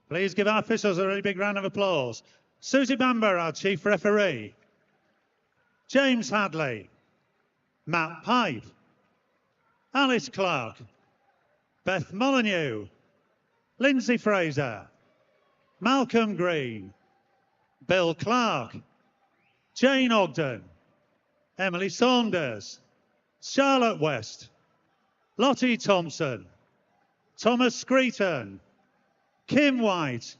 Please give our officials a really big round of applause. Susie Bamber, our chief referee. James Hadley. Matt Pipe. Alice Clark. Beth Molyneux. Lindsay Fraser. Malcolm Green. Bill Clark. Jane Ogden. Emily Saunders. Charlotte West. Lottie Thompson. Thomas Screeton. Kim White.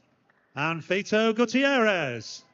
And Fito Gutierrez.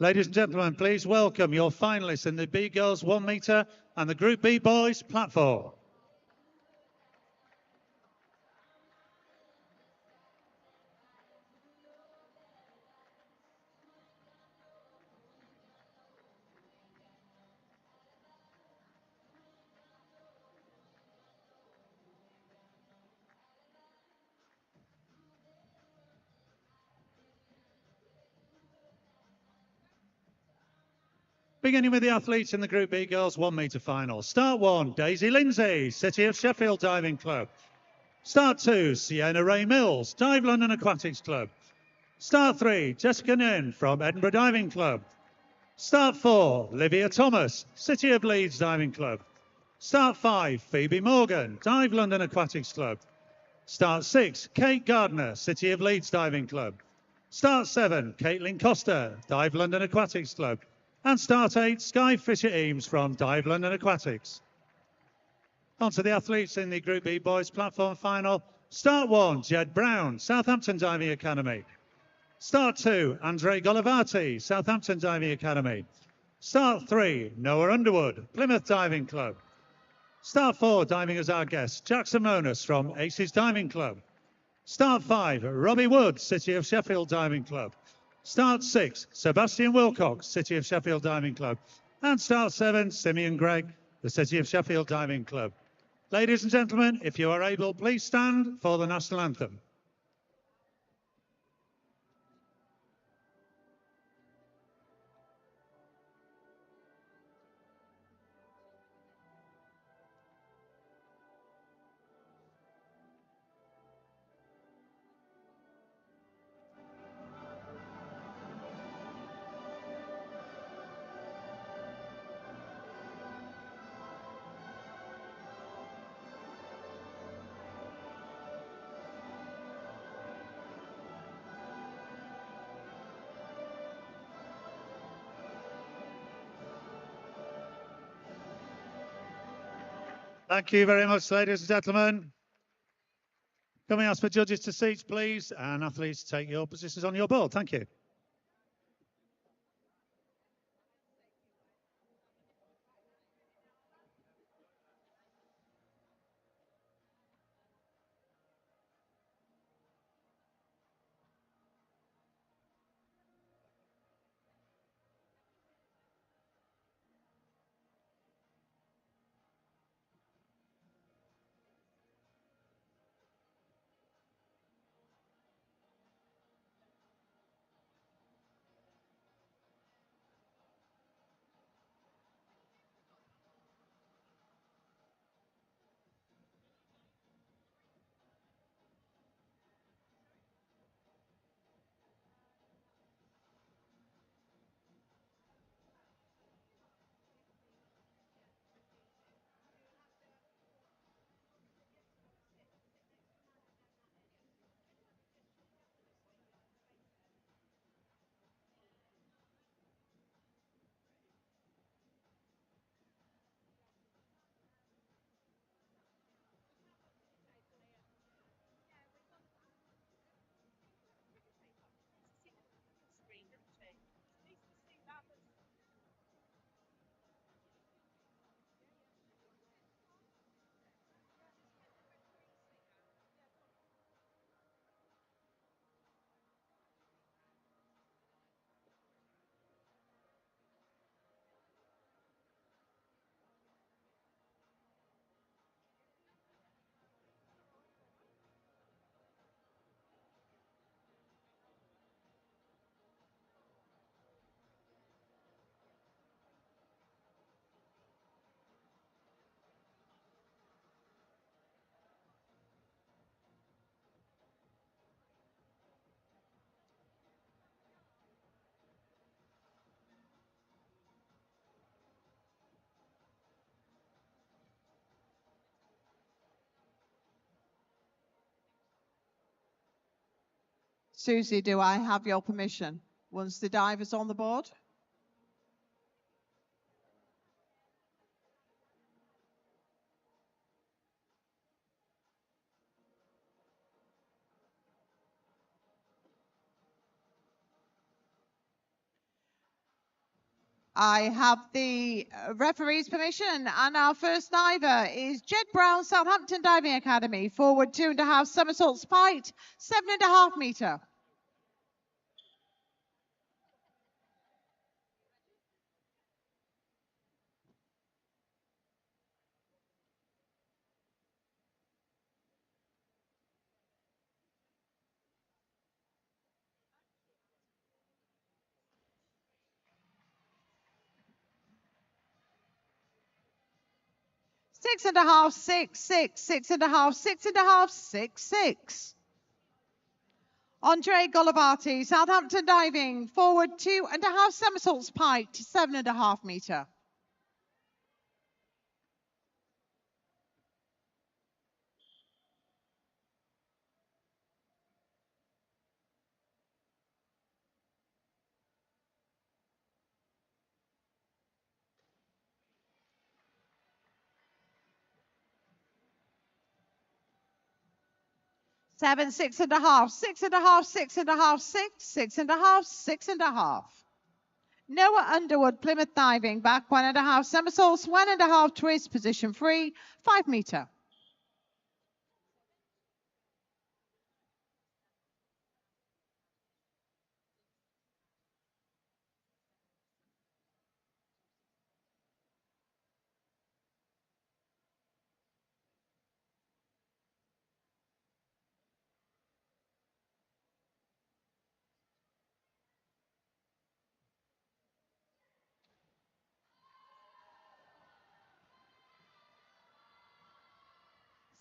Ladies and gentlemen, please welcome your finalists in the B Girls 1 metre and the Group B Boys platform. Beginning with the athletes in the Group B Girls 1 metre final. Start 1, Daisy Lindsay, City of Sheffield Diving Club. Start 2, Sienna Ray Mills, Dive London Aquatics Club. Start 3, Jessica Nin from Edinburgh Diving Club. Start 4, Livia Thomas, City of Leeds Diving Club. Start 5, Phoebe Morgan, Dive London Aquatics Club. Start 6, Kate Gardner, City of Leeds Diving Club. Start 7, Caitlin Costa, Dive London Aquatics Club. And start 8, Sky Fisher Eames from Dive London Aquatics. On to the athletes in the Group B Boys platform final. Start 1, Jed Brown, Southampton Diving Academy. Start 2, Andre Golovati, Southampton Diving Academy. Start 3, Noah Underwood, Plymouth Diving Club. Start 4, diving as our guest, Jackson Monas from Aces Diving Club. Start 5, Robbie Wood, City of Sheffield Diving Club. Start 6, Sebastian Wilcox, City of Sheffield Diving Club. And start 7, Simeon Gregg, the City of Sheffield Diving Club. Ladies and gentlemen, if you are able, please stand for the national anthem. Thank you very much, ladies and gentlemen. Can we ask for judges to seats, please, and athletes take your positions on your board? Thank you. Susie, do I have your permission? Once the diver's on the board. I have the referee's permission, and our first diver is Jed Brown, Southampton Diving Academy. Forward 2.5 somersaults height, 7.5 metre. Six and a half, 6, 6, 6.5, 6.5, 6, 6. Andre Golovati, Southampton Diving, forward 2.5 somersaults height, 7.5 metre. Seven, 6.5, 6.5, 6.5, 6, 6.5, 6.5. Noah Underwood, Plymouth Diving, back 1.5 somersaults, 1.5 twist, position free, 5 metre.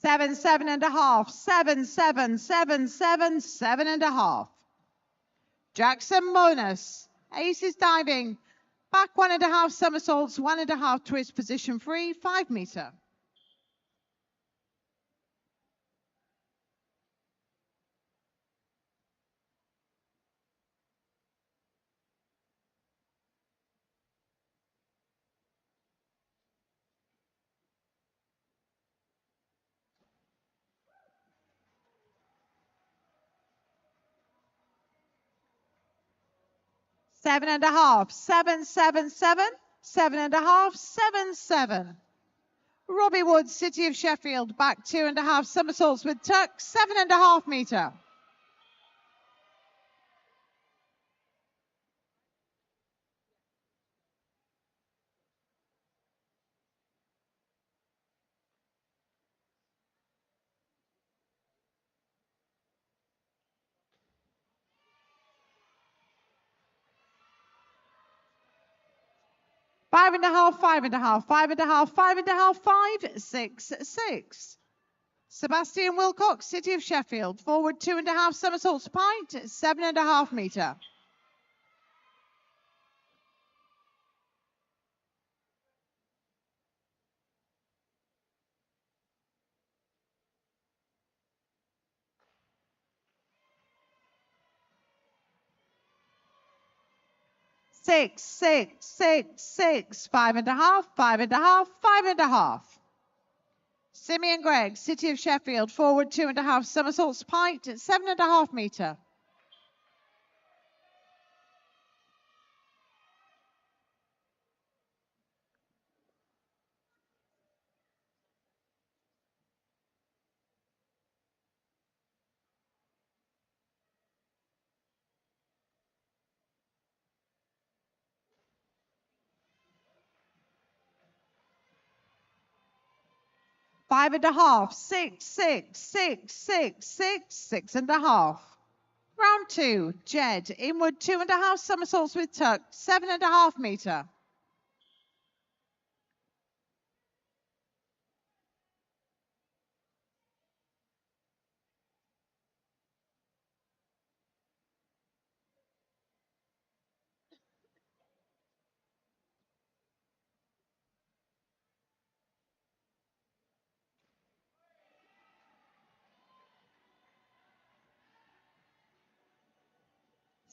Seven, 7.5, 7, 7, 7, 7, 7.5. Jackson Monas, Aces Diving, back 1.5 somersaults, 1.5 twist, position free, 5 metre. Seven and a half, 7, 7, 7, 7.5, 7, 7. Robbie Wood, City of Sheffield, back 2.5 somersaults with tuck, 7.5 metre. Five and a half, 5.5, 5.5, 5.5, 5, 6, 6. Sebastian Wilcox, City of Sheffield, forward 2.5 somersaults pint, 7.5 metre. Six, 6, 6, 6, 5.5, 5.5, 5.5. Simeon Gregg, City of Sheffield, forward 2.5 somersaults pint, 7.5 metre. Five and a half, 6, 6, 6, 6, 6, 6.5. Round 2, Jed, inward 2.5 somersaults with tuck, 7.5 metre.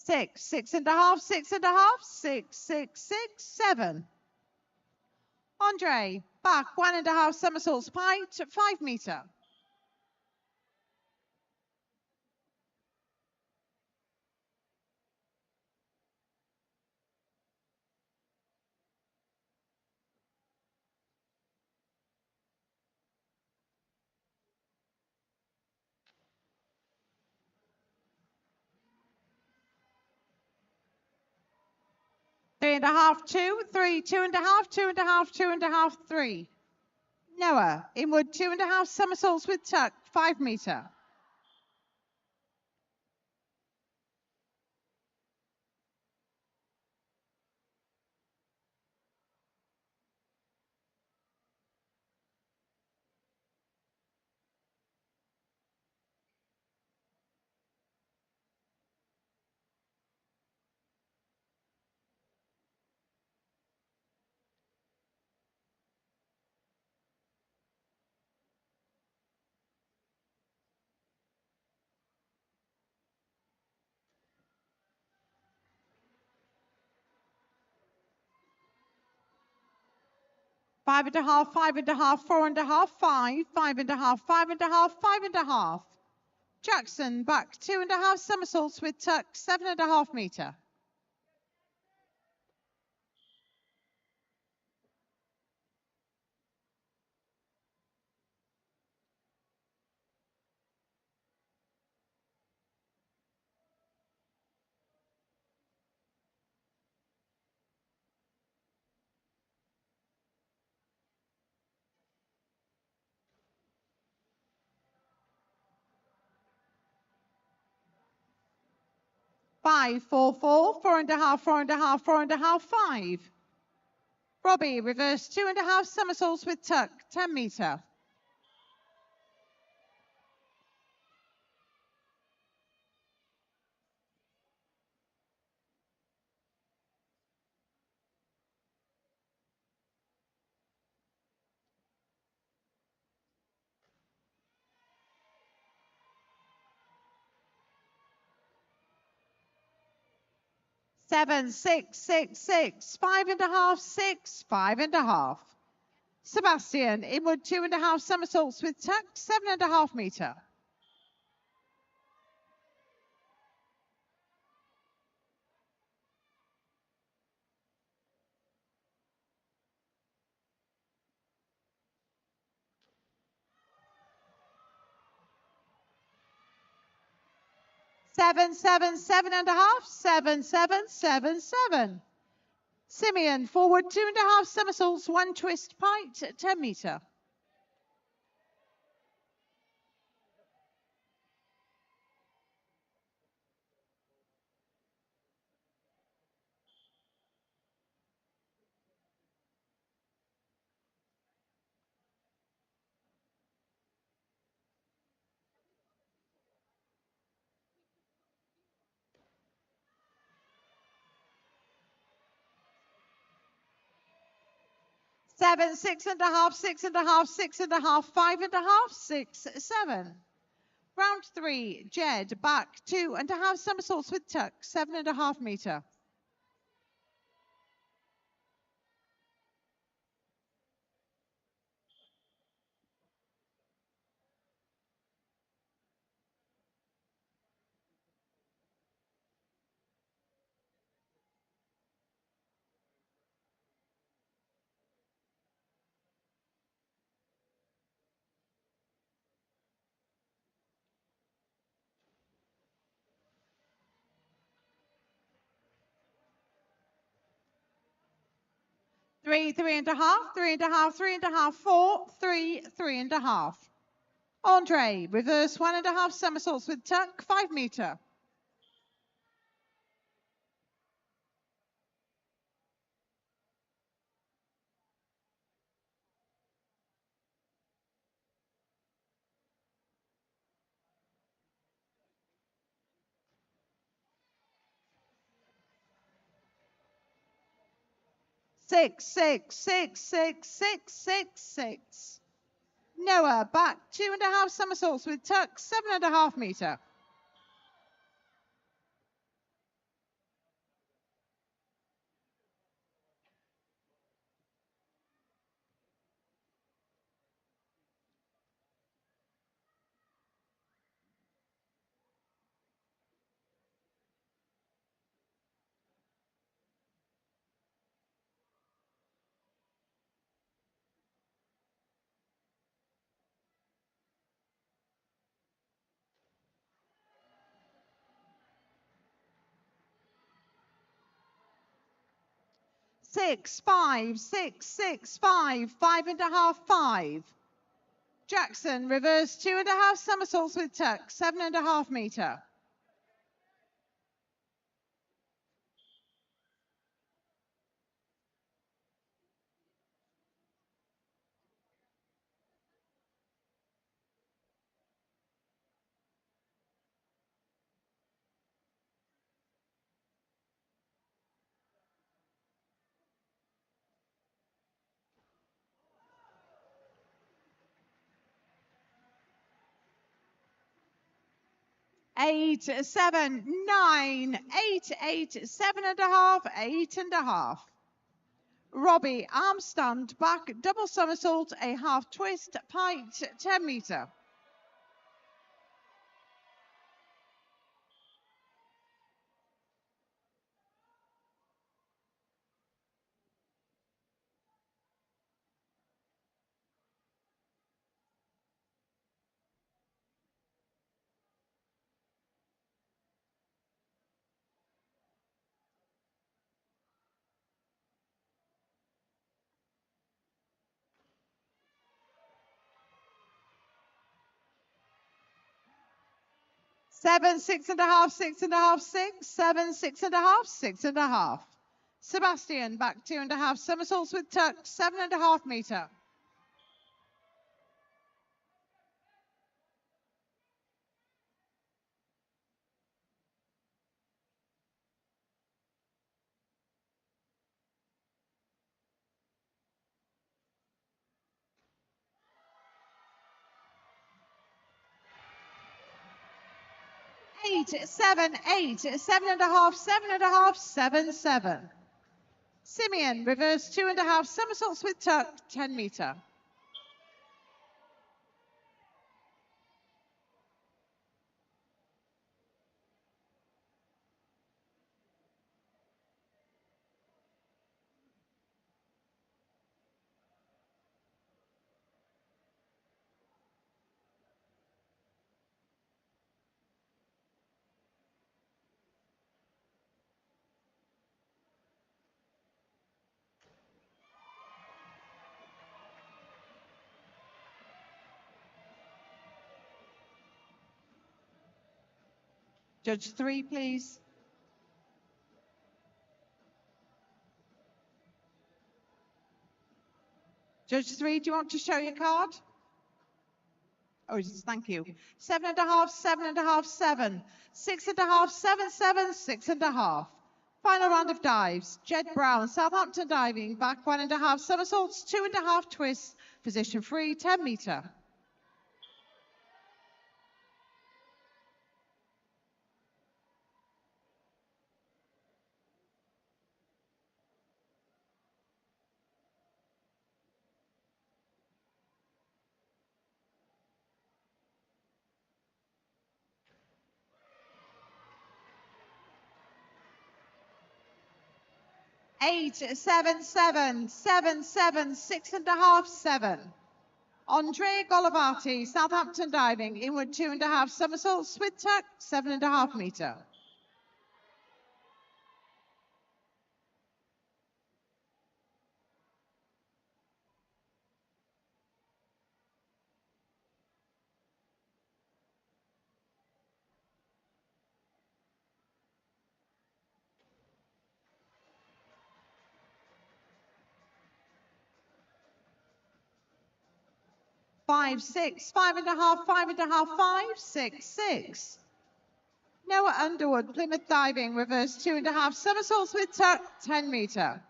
6, 6.5, 6.5, 6, 6, 6, 7. Andre, back 1.5 somersaults pike to 5 meter. Three and a half, 2, 3, 2.5, 2.5, 2.5, 3. Noah, inward 2.5 somersaults with tuck, 5 meter. Five and a half, 5.5, 4.5, 5, 5.5, 5.5, 5.5. Jackson, back 2.5 somersaults with tuck, 7.5 meter. Five, 4, 4, 4.5, 4.5, 4.5, 5. Robbie, reverse 2.5 somersaults with tuck, 10 meter. Seven, 6, 6, 6, 5.5, 6, 5.5. Sebastian, inward 2.5 somersaults with tuck, 7.5 meter. Seven, 7, 7.5, 7, 7, 7, 7. Simeon, forward 2.5 somersaults, 1 twist pike, 10 meter. Seven, 6.5, 6.5, 6.5, 5.5, 6, 7. Round 3, Jed, back 2.5 somersaults with tuck, 7.5 meter. Three, 3.5, 3.5, 3.5, 4, 3, 3.5. Andre, reverse 1.5 somersaults with tuck, 5 meter. Six, 6, 6, 6, 6, 6, 6. Noah, back 2.5 somersaults with tuck, 7.5 meter. 6, 5, 6, 6, 5, 5.5, 5. Jackson, reverse 2.5 somersaults with tuck, 7.5 meter. Eight, 7, 9, 8, 8, 7.5, 8.5. Robbie, arm stand, back, double somersault, a half twist, pike, 10 meter. Seven, 6.5, 6.5, 6, 7, 6.5, 6.5. Sebastian, back 2.5 somersaults with tuck, 7.5 meter. Eight, 7, 8, 7.5, 7.5, 7, 7. Simeon, reverse 2.5 somersaults with tuck, 10 meter. Judge 3, please. Judge 3, do you want to show your card? Oh, yes, thank you. 7.5, 7.5, 7. 6.5, 7, 7, 6.5. Final round of dives. Jed Brown, Southampton diving, back 1.5 somersaults, 2.5 twists, position free, 10 meter. Eight, 7, 7, 7, 7, 6.5, 7. Andre Golovati, Southampton diving, inward 2.5 somersaults with tuck, 7.5 meter. Five, 6, 5.5, 5.5, 5, 6, 6. Noah Underwood, Plymouth diving, reverse 2.5 somersaults with tuck, 10 meter.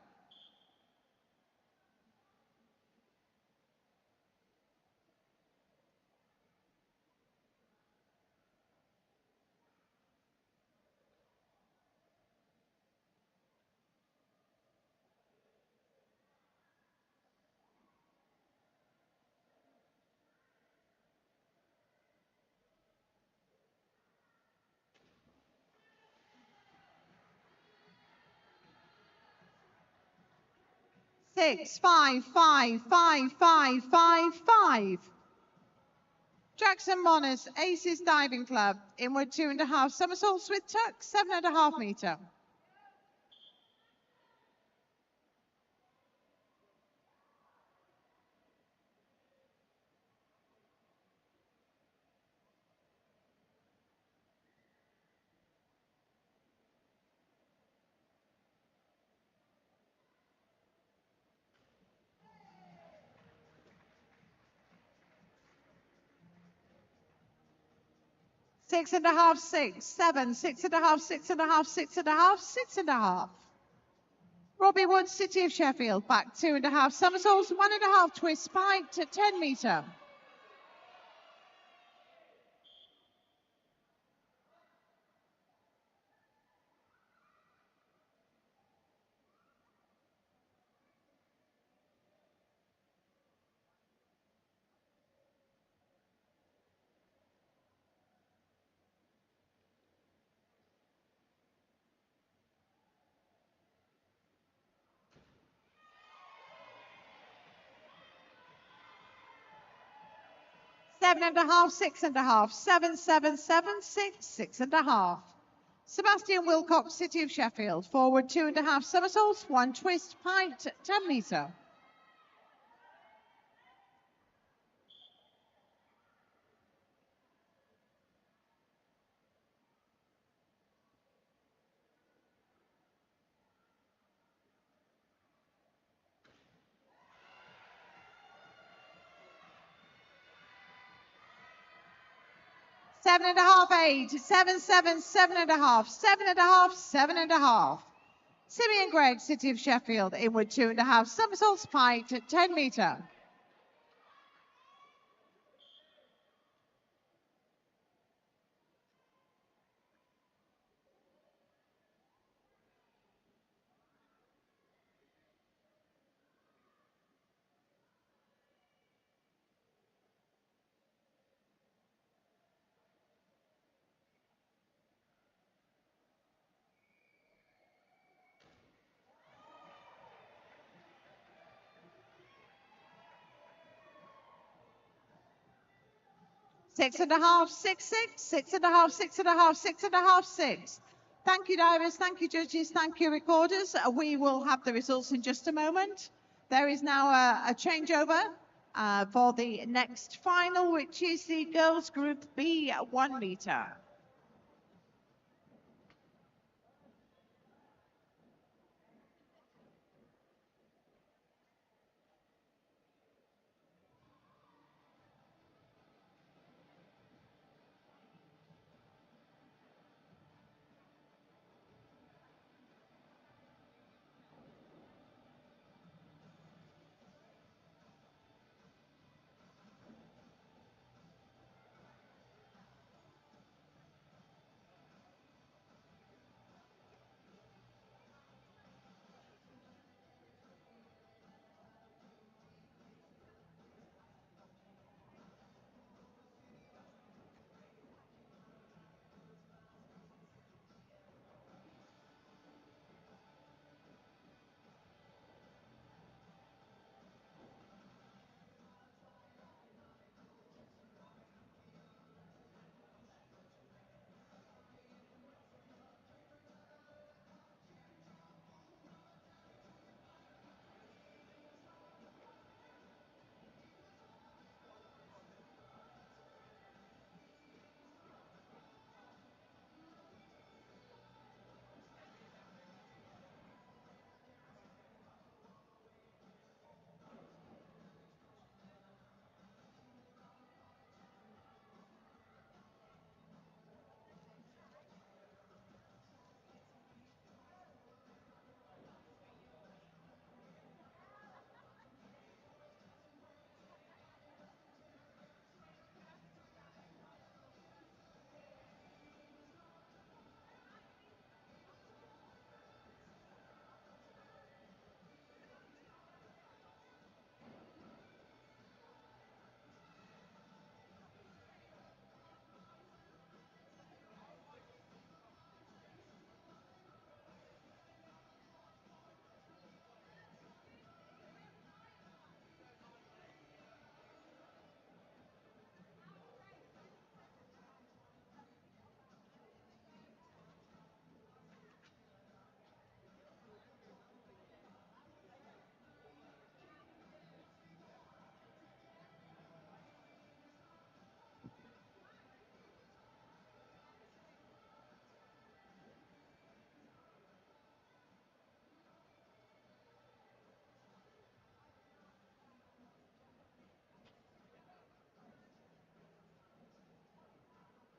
Six, 5, 5, 5, 5, 5, 5. Jackson Monners, Aces Diving Club, inward 2.5 somersaults with tuck, 7.5 meter. 6 and a half, 6, 7, 6 and a half, 6 and a half, 6 and a half, 6 and a half. Robbie Wood, City of Sheffield, back 2 and a half somersaults, 1 and a half twist pike to 10 metre. Seven and a half, 6 and a half, 7, 7, 7, 6, 6 and a half. Sebastian Wilcox, City of Sheffield, forward 2 and a half somersaults, 1 twist pike to 10 metre. Seven and a half, 8, 7, 7, 7 and a half, 7 and a half, 7 and a half. Simeon Gregg, City of Sheffield, inward 2 and a half somersaults pike to 10 metre. Six and a half, 6, 6, 6 and a half, 6 and a half, 6 and a half, 6. Thank you, divers. Thank you, judges. Thank you, recorders. We will have the results in just a moment. There is now a changeover for the next final, which is the girls group B 1 metre.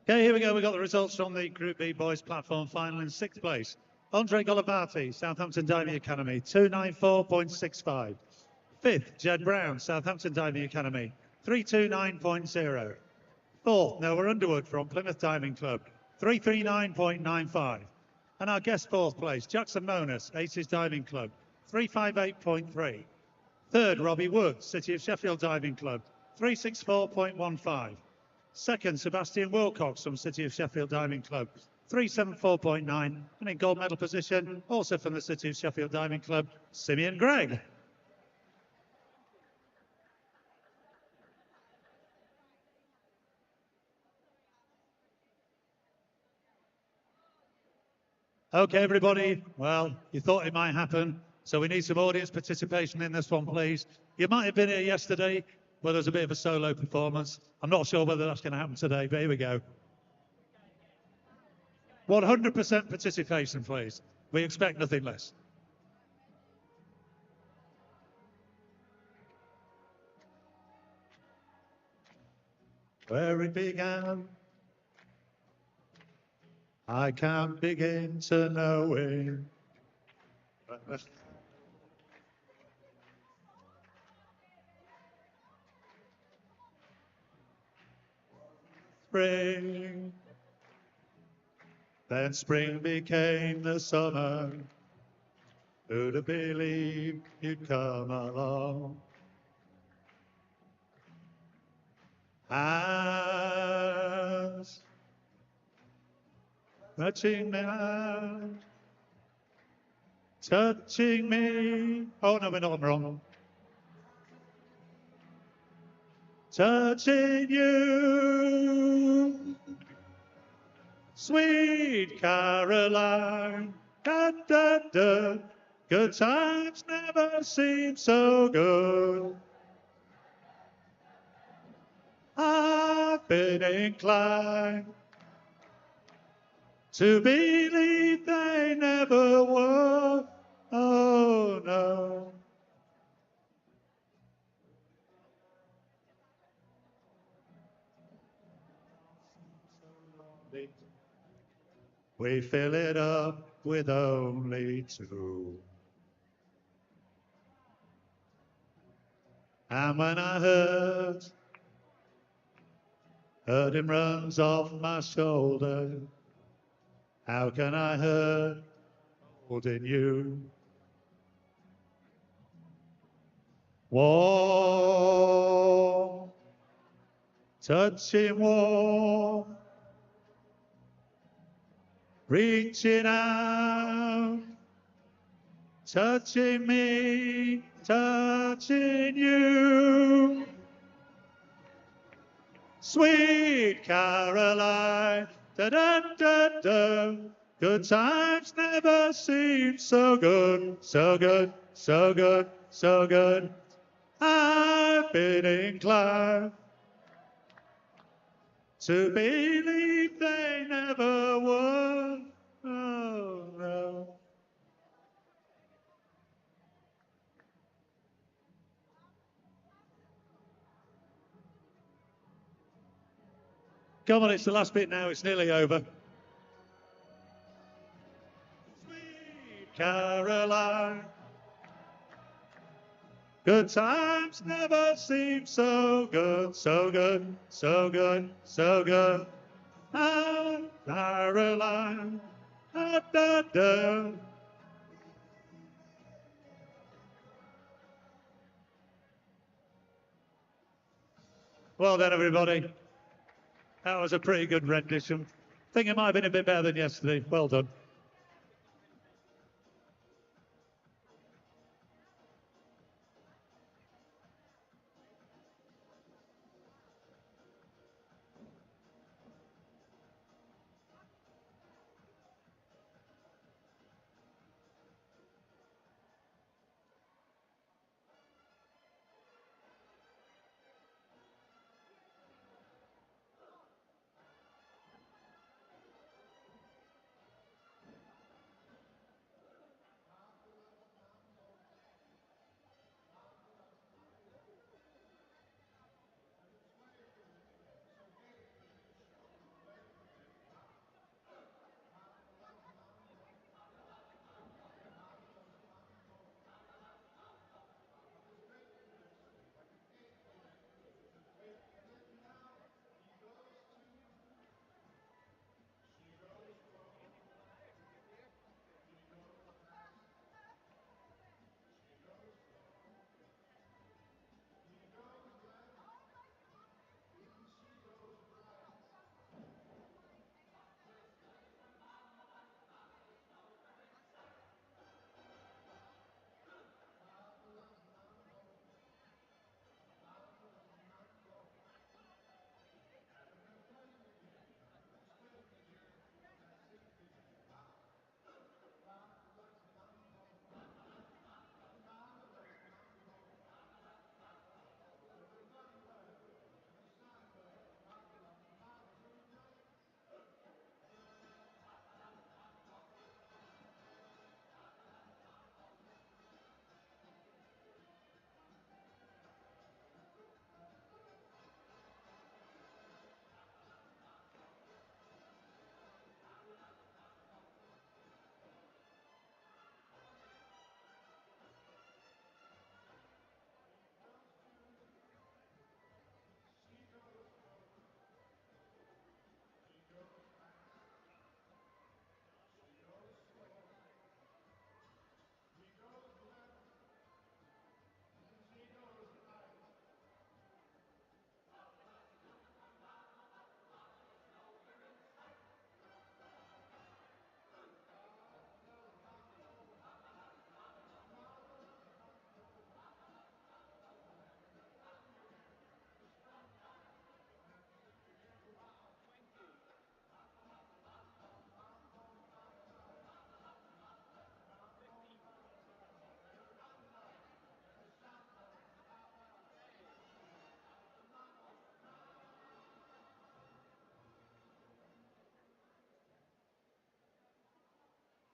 Okay, here we go. We've got the results from the Group B Boys Platform Final in 6th place. Andre Golovati, Southampton Diving Academy, 294.65. 5th, Jed Brown, Southampton Diving Academy, 329.0. 4th, Noah Underwood from Plymouth Diving Club, 339.95. And our guest 4th place, Jackson Monas, Aces Diving Club, 358.3. 3rd, Robbie Wood, City of Sheffield Diving Club, 364.15. 2nd, Sebastian Wilcox from City of Sheffield Diving Club, 374.9. And in gold medal position, also from the City of Sheffield Diving Club, Simeon Gregg. Okay, everybody. Well, you thought it might happen, so we need some audience participation in this one, please. You might have been here yesterday, where there was a bit of a solo performance. I'm not sure whether that's going to happen today, but here we go. 100% participation, please. We expect nothing less. Where it began, I can't begin to know it. Spring, then spring became the summer. Who'd have believed you'd come along? As touching me, touching me. Oh no, we're not wrong. Touching you, sweet Caroline. Da, da, da. Good times never seem so good. I've been inclined to believe they never were. Oh no. We fill it up with only two. And when I hurt him runs off my shoulder. How can I hurt holding you? Warm, touching warm, reaching out, touching me, touching you. Sweet Caroline, da-da-da-da. Good times never seem so good, so good, so good, so good. I've been inclined to believe they never would. Oh, no. Come on, it's the last bit now. It's nearly over. Sweet Caroline, good times never seem so good, so good, so good, so good. Ah, Caroline, da, da, da. Well done, everybody. That was a pretty good rendition. I think it might have been a bit better than yesterday. Well done.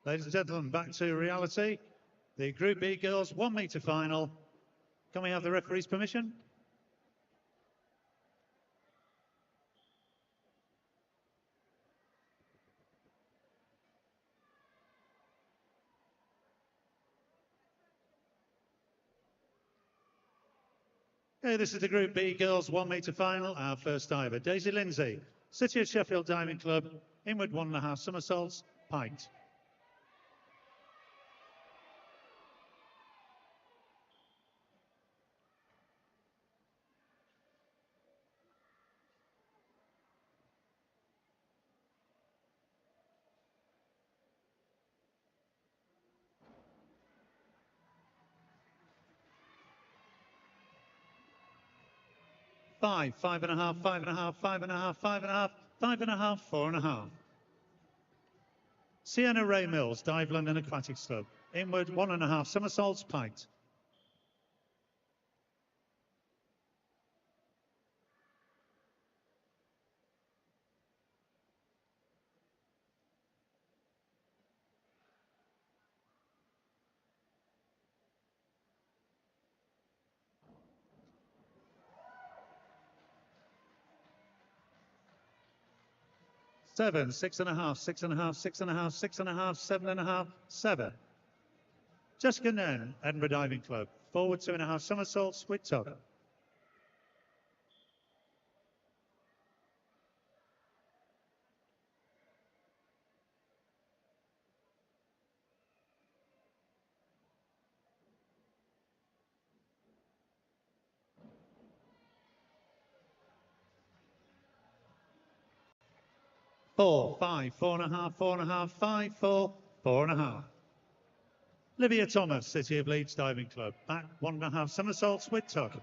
Ladies and gentlemen, back to reality. The Group B girls 1 metre final. Can we have the referee's permission? Okay, this is the Group B girls 1 metre final. Our first diver, Daisy Lindsay, City of Sheffield Diving Club, inward 1.5 somersaults, pint. Five, 5.5, 5.5, 5.5, 5.5, 5.5, 4.5. Sienna Ray Mills, Dive London Aquatics Club, inward 1.5 somersaults, pint. Seven, 6.5, 6.5, 6.5, 6.5, 7.5, 7. Jessica Nen, Edinburgh Diving Club, forward 2.5 somersaults with tug. 4, 5, 4.5, 4.5, 5, 4, 4.5. Livia Thomas, City of Leeds Diving Club, back 1.5 somersaults with tug.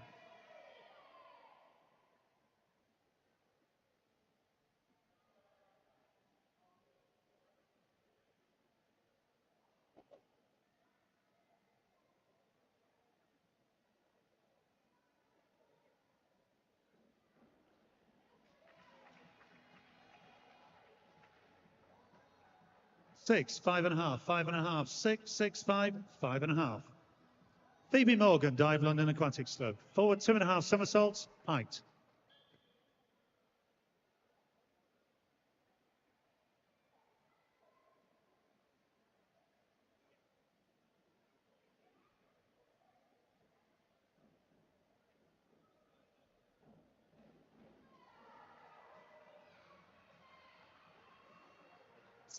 6, 5.5, 5.5, 6, 6, 5, 5.5. Phoebe Morgan, Dive London Aquatics Club, forward 2.5 somersaults, pint.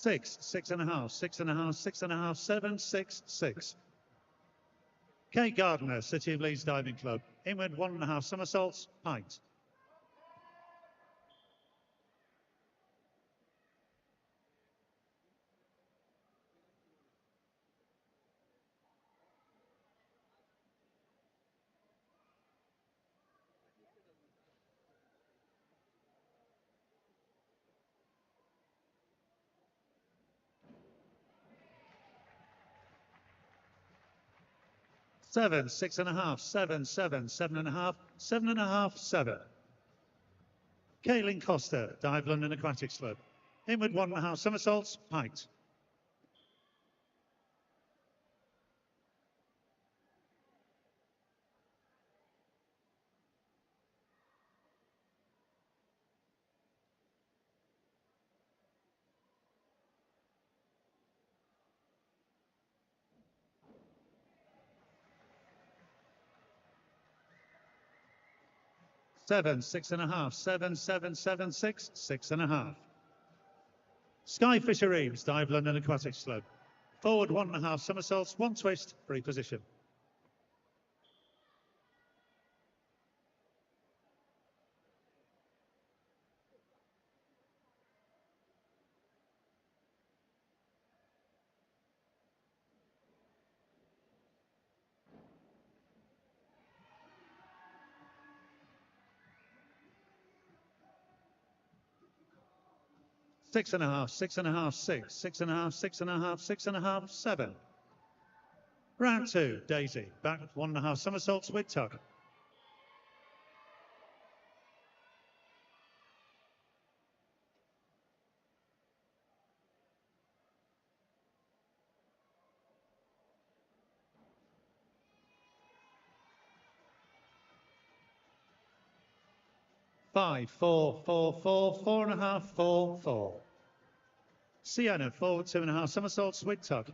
6, 6.5, 6.5, 6.5, 7, 6, 6. Kate Gardner, City of Leeds Diving Club, inward 1.5 somersaults, pint. 7, 6.5, 7, 7, 7.5, 7.5, 7. Kaylin Costa, Dive London Aquatics Club, inward 1.5 somersaults, pint. 7, 6.5, 7, 7, 7, 6, 6.5. Sky Fisher Eames, Dive London Aquatics Club, forward 1.5 somersaults, 1 twist, free position. 6.5, 6.5, 6, 6.5, 6.5, 6.5, 7. Round 2, Daisy, back 1.5 somersaults with tug. 5, 4, 4, 4, 4.5, 4, 4. Sienna, forward 2.5 somersaults, sweet tug.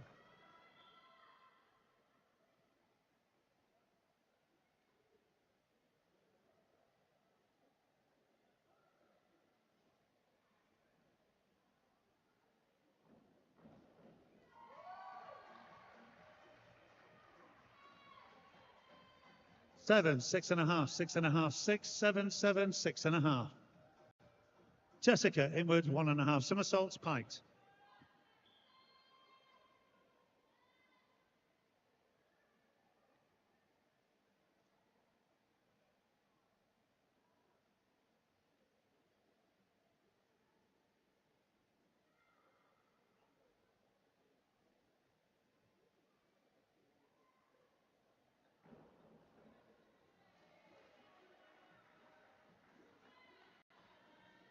Seven, 6.5, 6.5, 6, 7, 7, 6.5. Jessica, inward 1.5 somersaults, piked.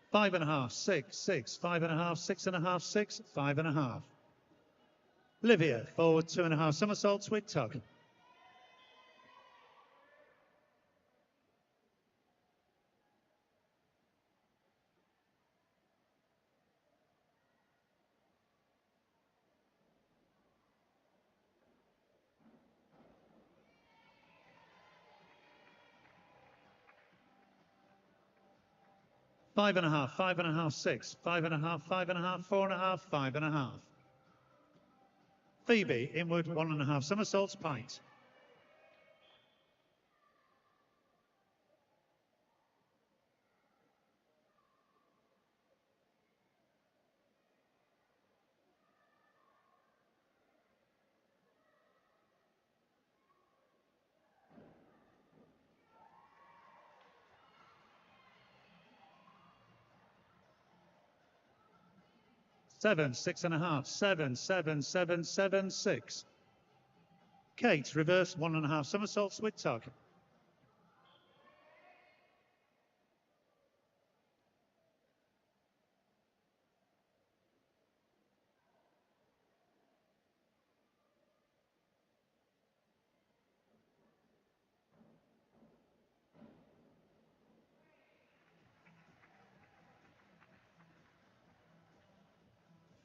Five and a half, 6, 6, 5.5, 6.5, 6, 5.5. Livia, forward 2.5 somersaults, with tug. Five and a half, 5.5, 6, 5.5, 5.5, 4.5, 5.5. Phoebe, inward 1.5 somersaults, pint. Seven, 6.5, 7, 7, 7, 7, 6. Kate, reverse 1.5 somersaults, with tug.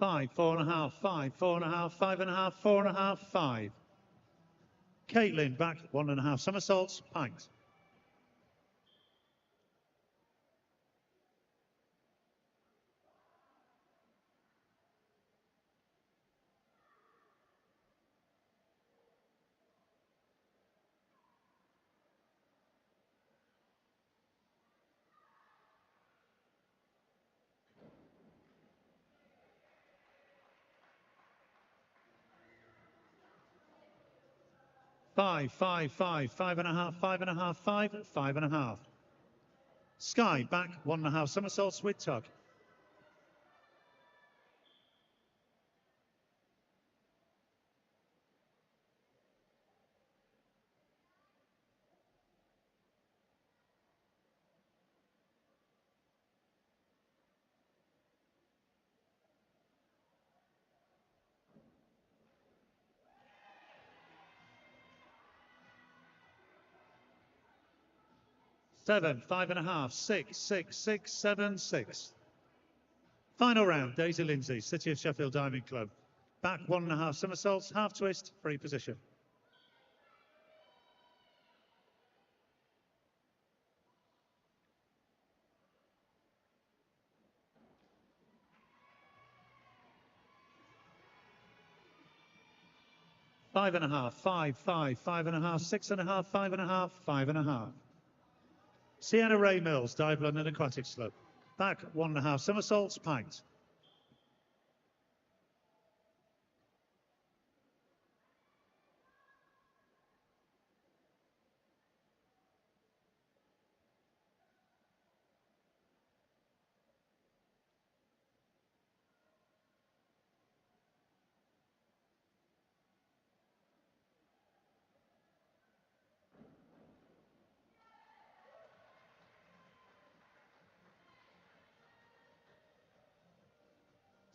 Five, 4.5, 5, 4.5, 5.5, 4.5, 5. Caitlin, back 1.5 somersaults, pint. Five, 5, 5, 5.5, 5.5, 5, 5.5. Sky, back 1.5 somersaults, with tug. Seven, 5.5, 6, 6, 6, 7, 6. Final round, Daisy Lindsay, City of Sheffield Diving Club. Back 1.5 somersaults, half twist, free position. Five and a half, 5, 5, 5.5, 6.5, 5.5, 5.5. Sienna Ray Mills, Dive London Aquatics Club. Back 1.5 somersaults, pint.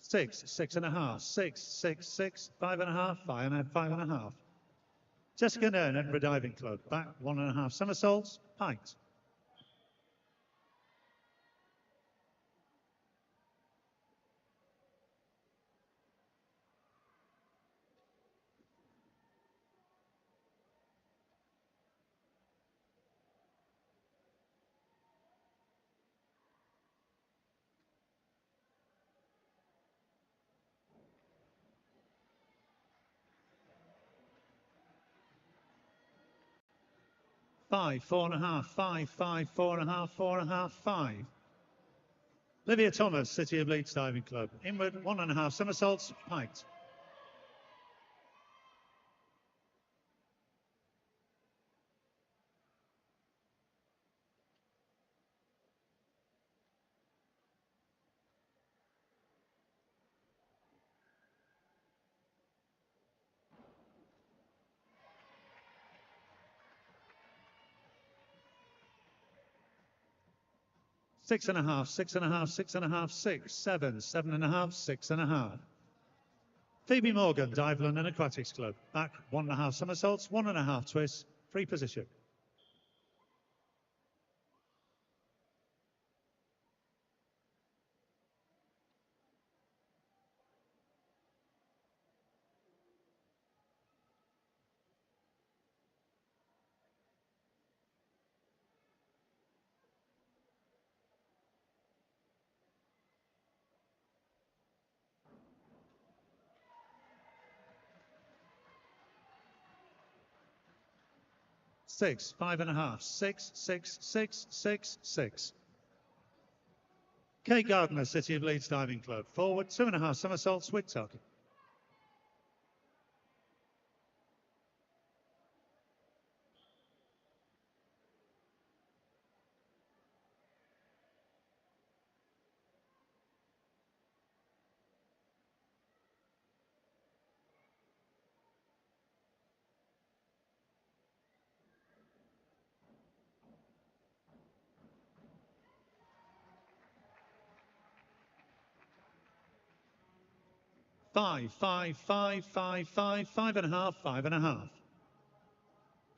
Six, 6.5, 6, 6, 6, 5.5, 5.5. Jessica Nairn, Edinburgh Diving Club. Back 1.5 somersaults, pint. 5, 4.5, 5, 5, 4.5, 4.5, 5. Olivia Thomas, City of Leeds Diving Club. Inward, 1.5 somersaults, height. Six and a half, 6.5, 6.5, 6, 7, 7.5, 6.5. Phoebe Morgan, Dive London Aquatics Club. Back, 1.5 somersaults, 1.5 twists, free position. Six, 5.5, 6, 6, 6, 6, 6. Kate Gardner, City of Leeds Diving Club. Forward, 2.5 somersaults with tuck. 5, 5, 5, 5, 5, 5.5, 5.5.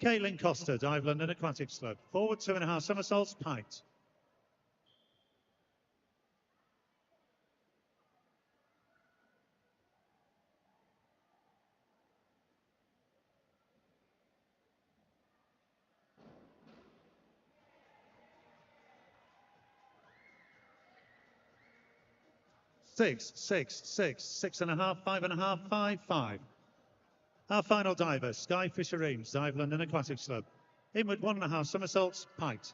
Caitlin Costa, Dive London Aquatics Club. Forward, 2.5 somersaults, height. 6, 6, 6, 6.5, 5.5, 5, 5. Our final diver, Sky Fisher Eames, Dive London Aquatics Club. Inward, 1.5 somersaults, height.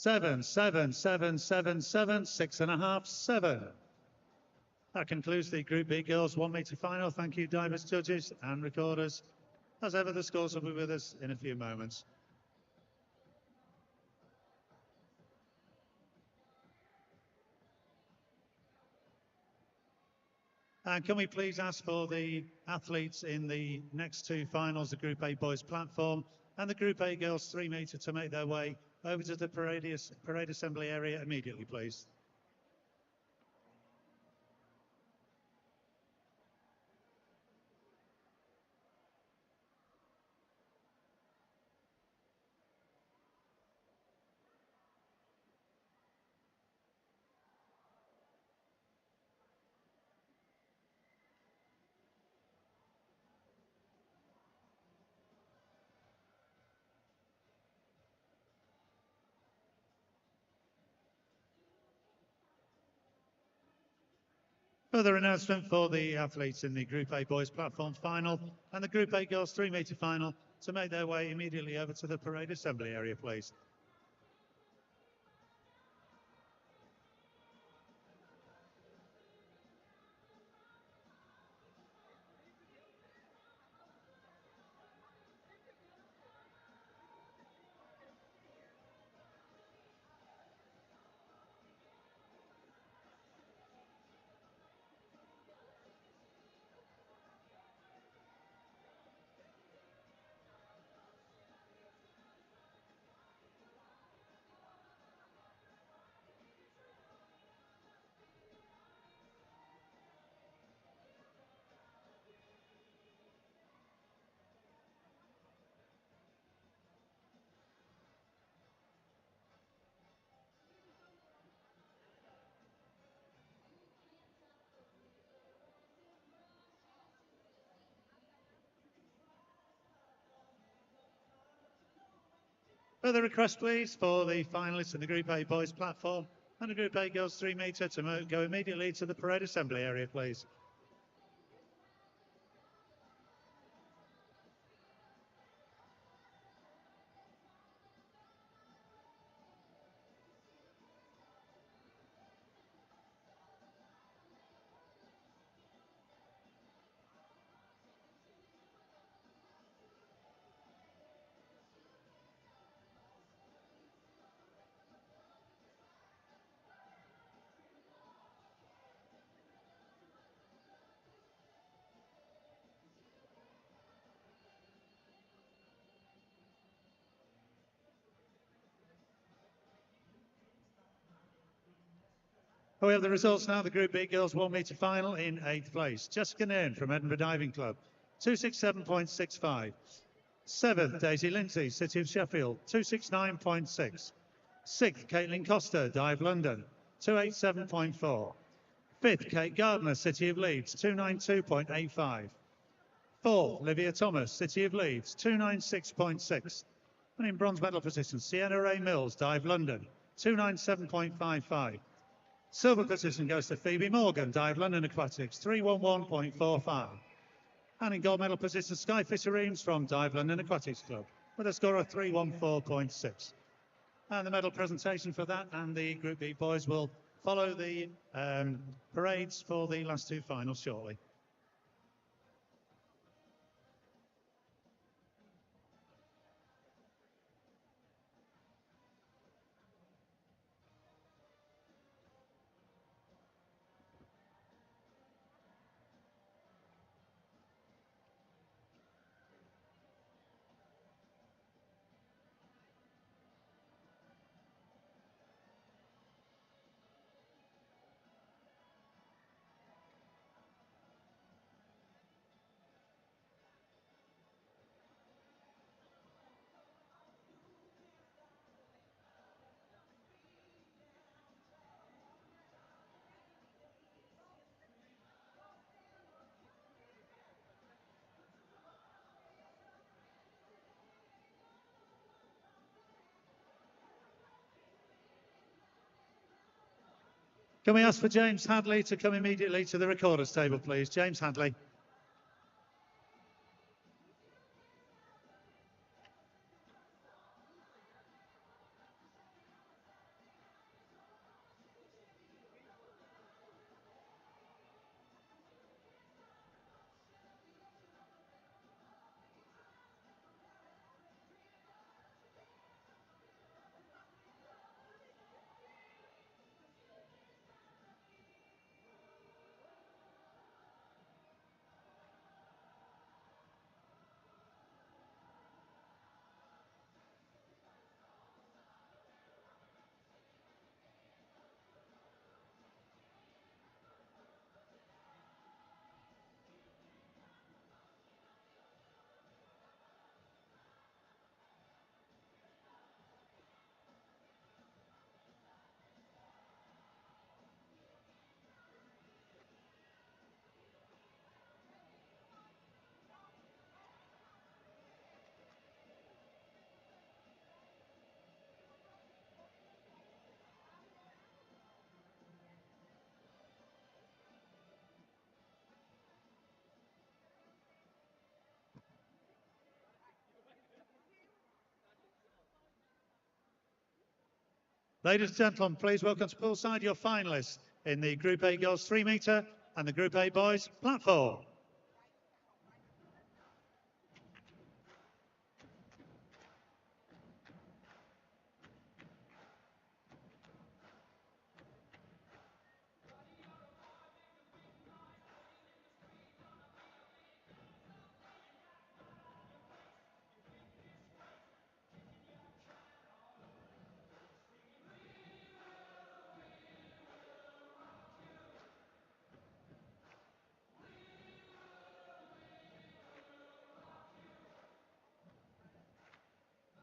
7, 7, 7, 7, 7, 6.5, 7. That concludes the Group B Girls 1 metre final. Thank you, divers, judges and recorders. As ever, the scores will be with us in a few moments. And can we please ask for the athletes in the next two finals, the Group A Boys platform and the Group A Girls 3 metre, to make their way over to the parade assembly area immediately, please. Further announcement for the athletes in the Group A Boys platform final and the Group A Girls 3 metre final to make their way immediately over to the parade assembly area, please. Further request, please, for the finalists in the Group A boys platform and the Group A girls 3 metre to go immediately to the parade assembly area, please. We have the results now. The Group B girls 1 metre final in 8th place. Jessica Nairn from Edinburgh Diving Club, 267.65. 7th, Daisy Lindsay, City of Sheffield, 269.6. 6th, Caitlin Costa, Dive London, 287.4. 5th, Kate Gardner, City of Leeds, 292.85. 4th, Livia Thomas, City of Leeds, 296.6. And in bronze medal position, Sienna Ray Mills, Dive London, 297.55. Silver position goes to Phoebe Morgan, Dive London Aquatics, 311.45. And in gold medal position, Sky Fisher Eames from Dive London Aquatics Club, with a score of 314.6. And the medal presentation for that and the Group B boys will follow the parades for the last 2 finals shortly. Can we ask for James Hadley to come immediately to the recorders table, please? James Hadley. Ladies and gentlemen, please welcome to poolside your finalists in the Group A girls 3 metre and the Group A boys platform.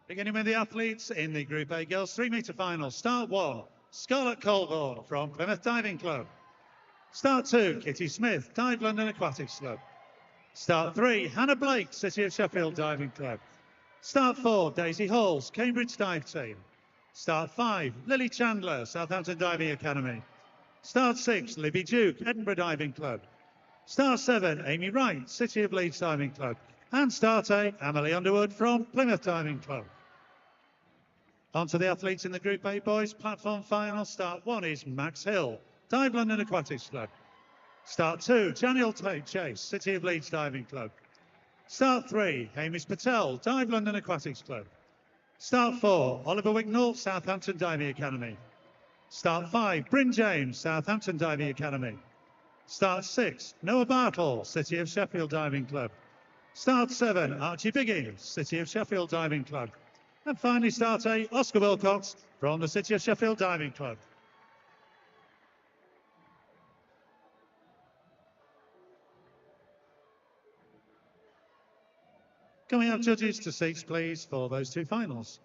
Beginning with the athletes in the Group A girls 3 metre final. Start 1, Scarlett Colborne from Plymouth Diving Club. Start 2, Kitty Smith, Dive London Aquatics Club. Start 3, Hannah Blake, City of Sheffield Diving Club. Start 4, Daisy Halls, Cambridge Dive Team. Start 5, Lily Chandler, Southampton Diving Academy. Start 6, Libby Duke, Edinburgh Diving Club. Start 7, Amy Wright, City of Leeds Diving Club. And Start 8, Emily Underwood from Plymouth Diving Club. On to the athletes in the Group A boys platform final. Start 1 is Max Hill, Dive London Aquatics Club. Start 2, Daniel Chase, City of Leeds Diving Club. Start 3, Hamish Patel, Dive London Aquatics Club. Start 4, Oliver Wicknell, Southampton Diving Academy. Start 5, Bryn James, Southampton Diving Academy. Start 6, Noah Bartle, City of Sheffield Diving Club. Start 7, Archie Biggins, City of Sheffield Diving Club. And finally, Start 8, Oscar Wilcox from the City of Sheffield Diving Club. Can we have judges to seats, please, for those two finals?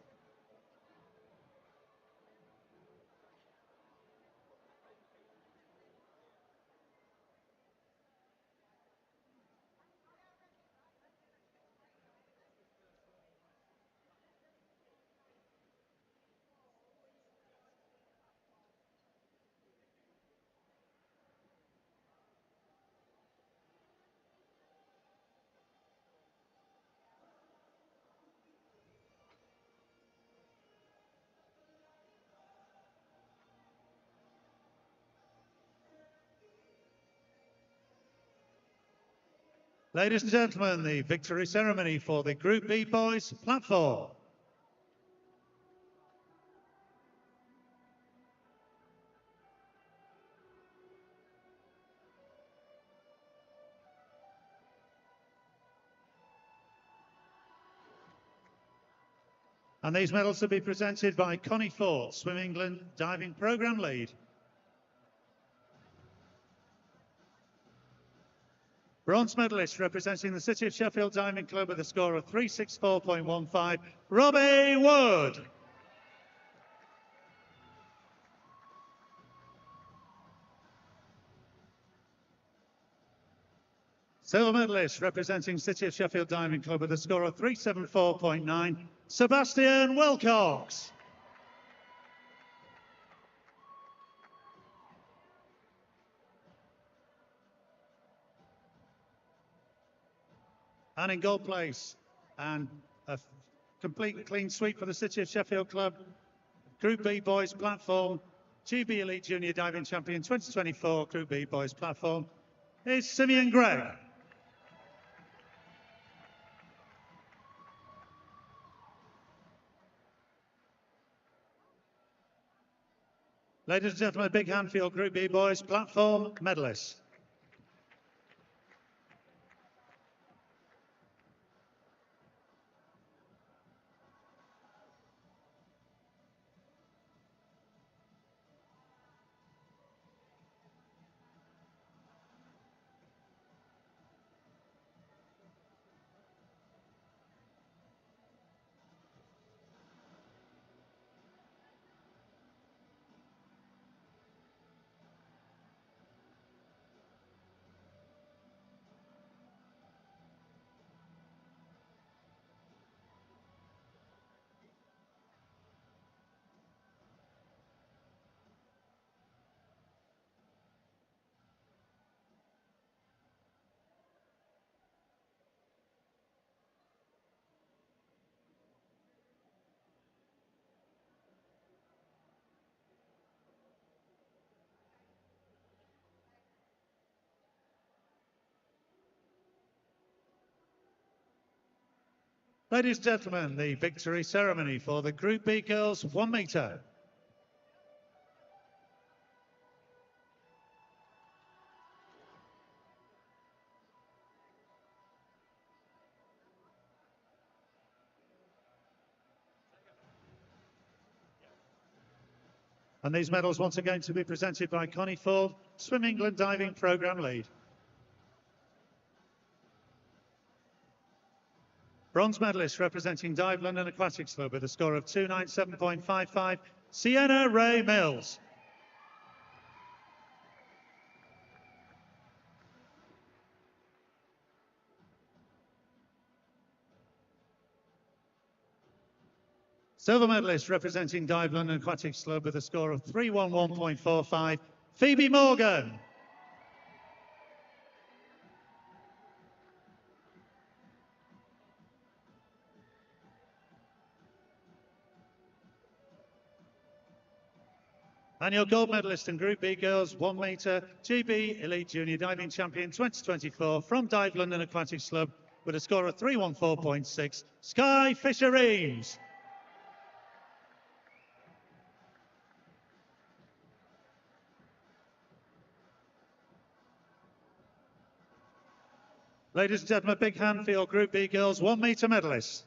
Ladies and gentlemen, the victory ceremony for the Group B boys platform. And these medals will be presented by Connie Ford, Swim England Diving Programme Lead. Bronze medalist representing the City of Sheffield Diving Club with a score of 364.15, Robbie Wood. Silver medalist representing City of Sheffield Diving Club with a score of 374.9, Sebastian Wilcox. And in gold place, and a complete clean sweep for the City of Sheffield Club, Group B Boys Platform, GB Elite Junior Diving Champion 2024, Group B Boys Platform, is Simeon Gregg. Ladies and gentlemen, a big hand for your Group B Boys Platform medalists. Ladies and gentlemen, the victory ceremony for the Group B girls 1 metre. And these medals once again to be presented by Connie Ford, Swim England Diving Programme Lead. Bronze medalist representing Dive London Aquatics Club with a score of 297.55, Sienna Ray Mills. Silver medalist representing Dive London Aquatics Club with a score of 311.45, Phoebe Morgan. And your gold medalist in Group B Girls 1 metre GB Elite Junior Diving Champion 2024 from Dive London Aquatics Club with a score of 314.6, Sky Fisher-Eames. Ladies and gentlemen, a big hand for your Group B Girls 1 metre medalists.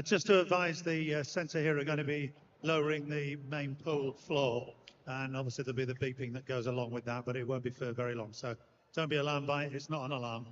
Just to advise, the centre here are going to be lowering the main pool floor, and obviously there'll be the beeping that goes along with that, but it won't be for very long. So don't be alarmed by it. It's not an alarm.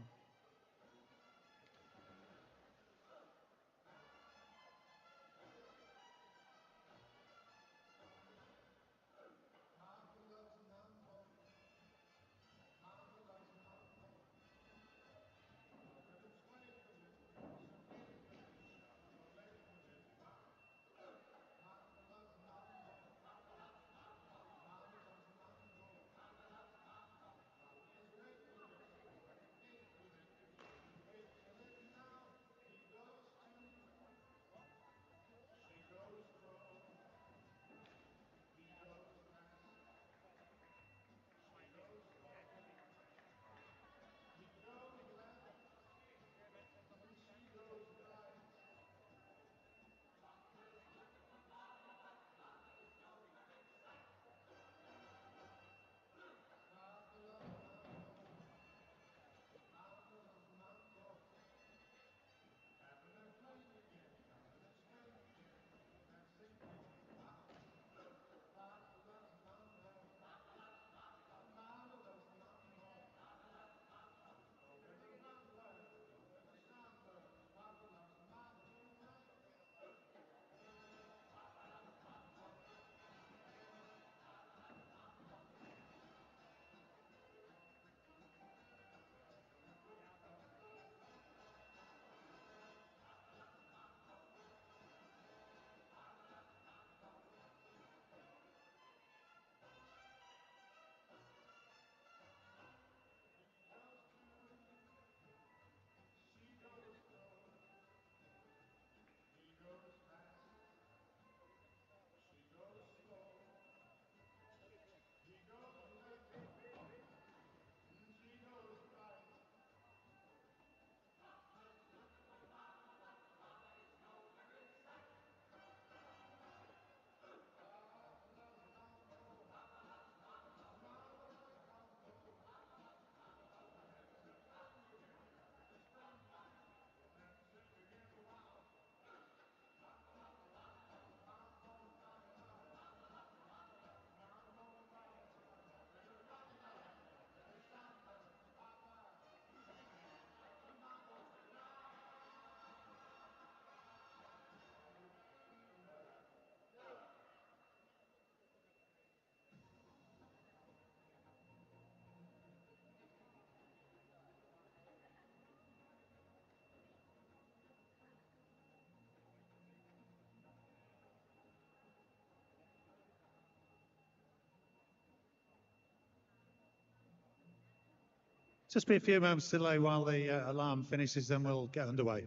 Just be a few moments delay while the alarm finishes, then we'll get underway.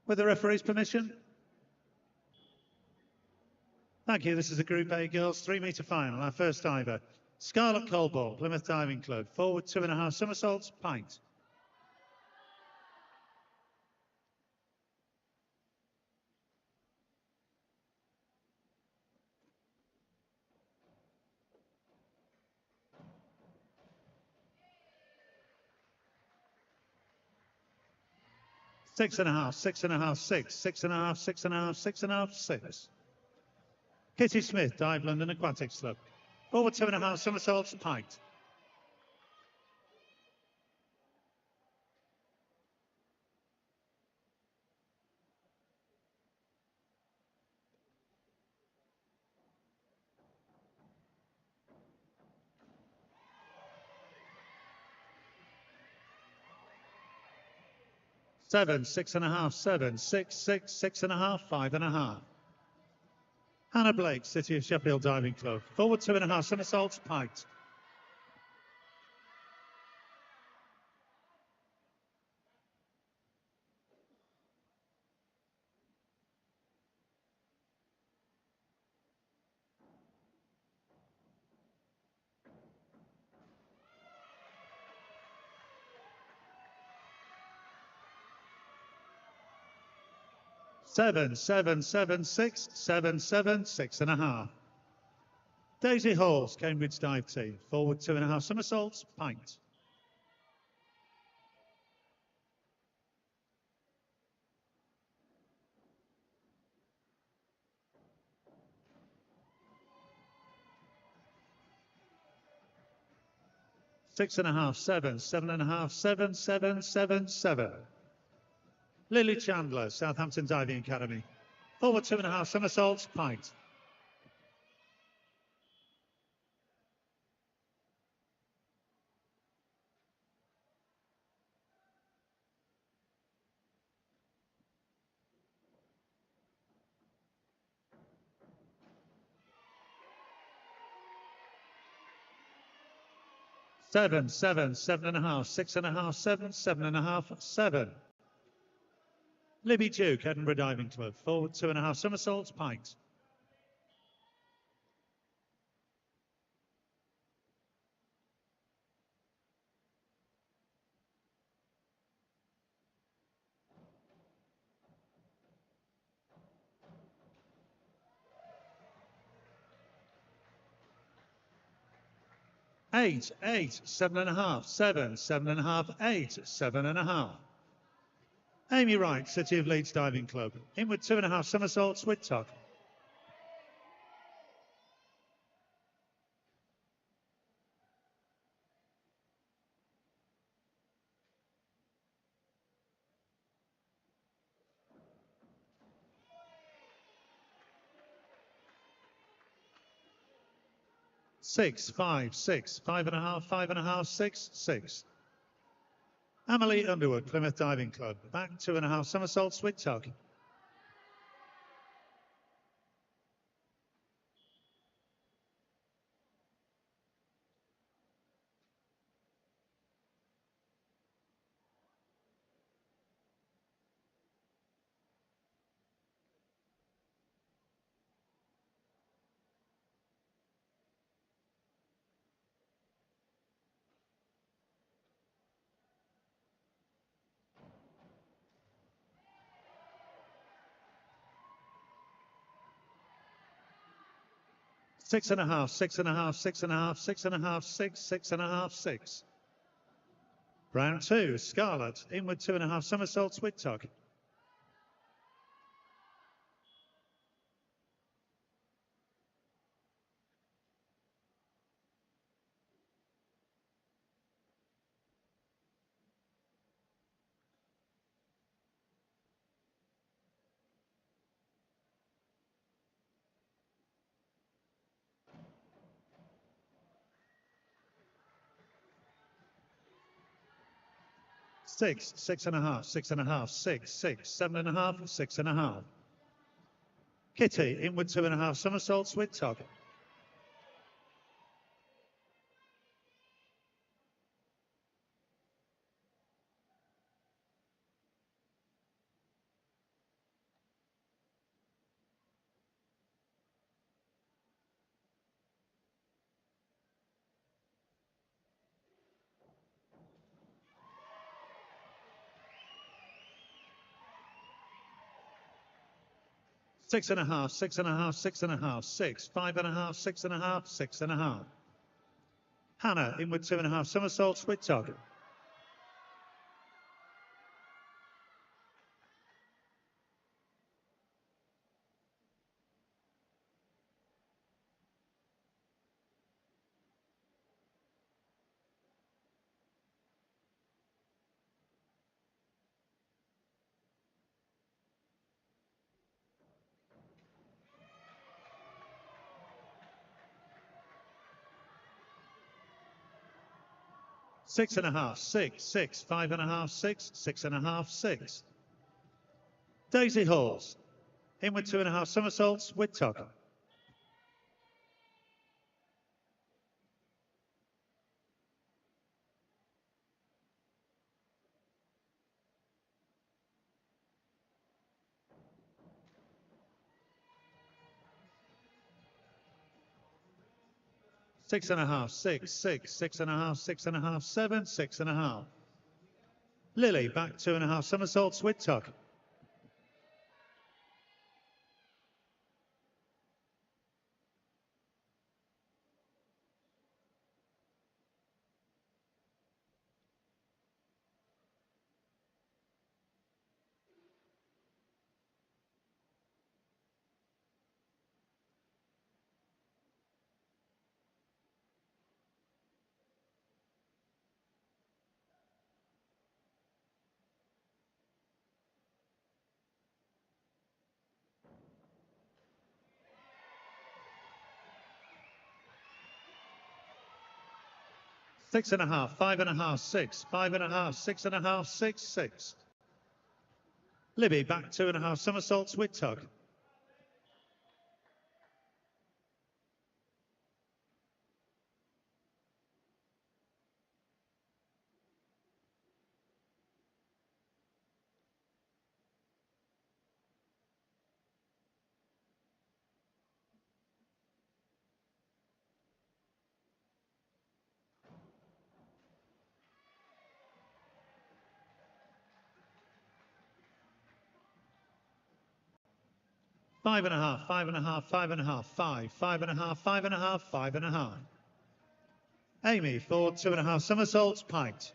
With the referee's permission. Thank you. This is the Group A girls 3-metre final. Our first diver, Scarlett Colborne, Plymouth Diving Club. Forward 2.5 somersaults, pint. Six and a half, 6. 6.5, 6. Kitty Smith, Dive London Aquatics Club. Forward 2.5 somersaults, pint. 7, 6.5, 7, 6, 6.5, 5.5. Hannah Blake, City of Sheffield Diving Club. Forward 2.5 somersaults, pint. 7, 6, 7, 6.5. Daisy Halls, Cambridge dive team. Forward 2.5 somersaults, pint. Six and a half, 7, 7.5, 7, 7, 7, 7. Lily Chandler, Southampton Diving Academy. Forward 2.5 somersaults, pint. Seven, 7, 7.5, 6.5, 7, 7.5, 7. Libby Duke, Edinburgh Diving Club. Forward 2.5 somersaults, pint. Eight, 8, 7.5, 7, 7.5, 8, 7.5. Amy Wright, City of Leeds Diving Club. Inward 2.5 somersaults with tuck. Six, 5, 6, 5.5, 5.5, 6, 6. Emily Underwood, Plymouth Diving Club. Back 2.5 somersaults with tuck. Six and a half, 6.5, 6.5, 6.5, 6, 6.5, 6. Round 2, Scarlett, inward 2.5 somersaults with tuck. Six, 6.5, 6.5, 6, 6, 7.5, 6.5. Kitty, inward 2.5 somersaults with tuck. Six and a half, 6.5, 6.5, 6, 5.5, 6.5, 6.5. Hannah, inward 2.5 somersaults with tuck. Six and a half, 6, 6, 5.5, 6, 6.5, 6. Daisy Halls, inward 2.5 somersaults with tuck. Six and a half, 6, 6, 6.5, 6.5, 7, 6.5. Lily, back 2.5 somersaults with tuck. 6.5, 5.5, 6, 5.5, 6.5, 6, 6. Libby back 2.5 somersaults with tug. Five and a half, 5.5, 5.5, 5, 5.5, 5.5, 5.5. Amy for 2.5 somersaults, pint.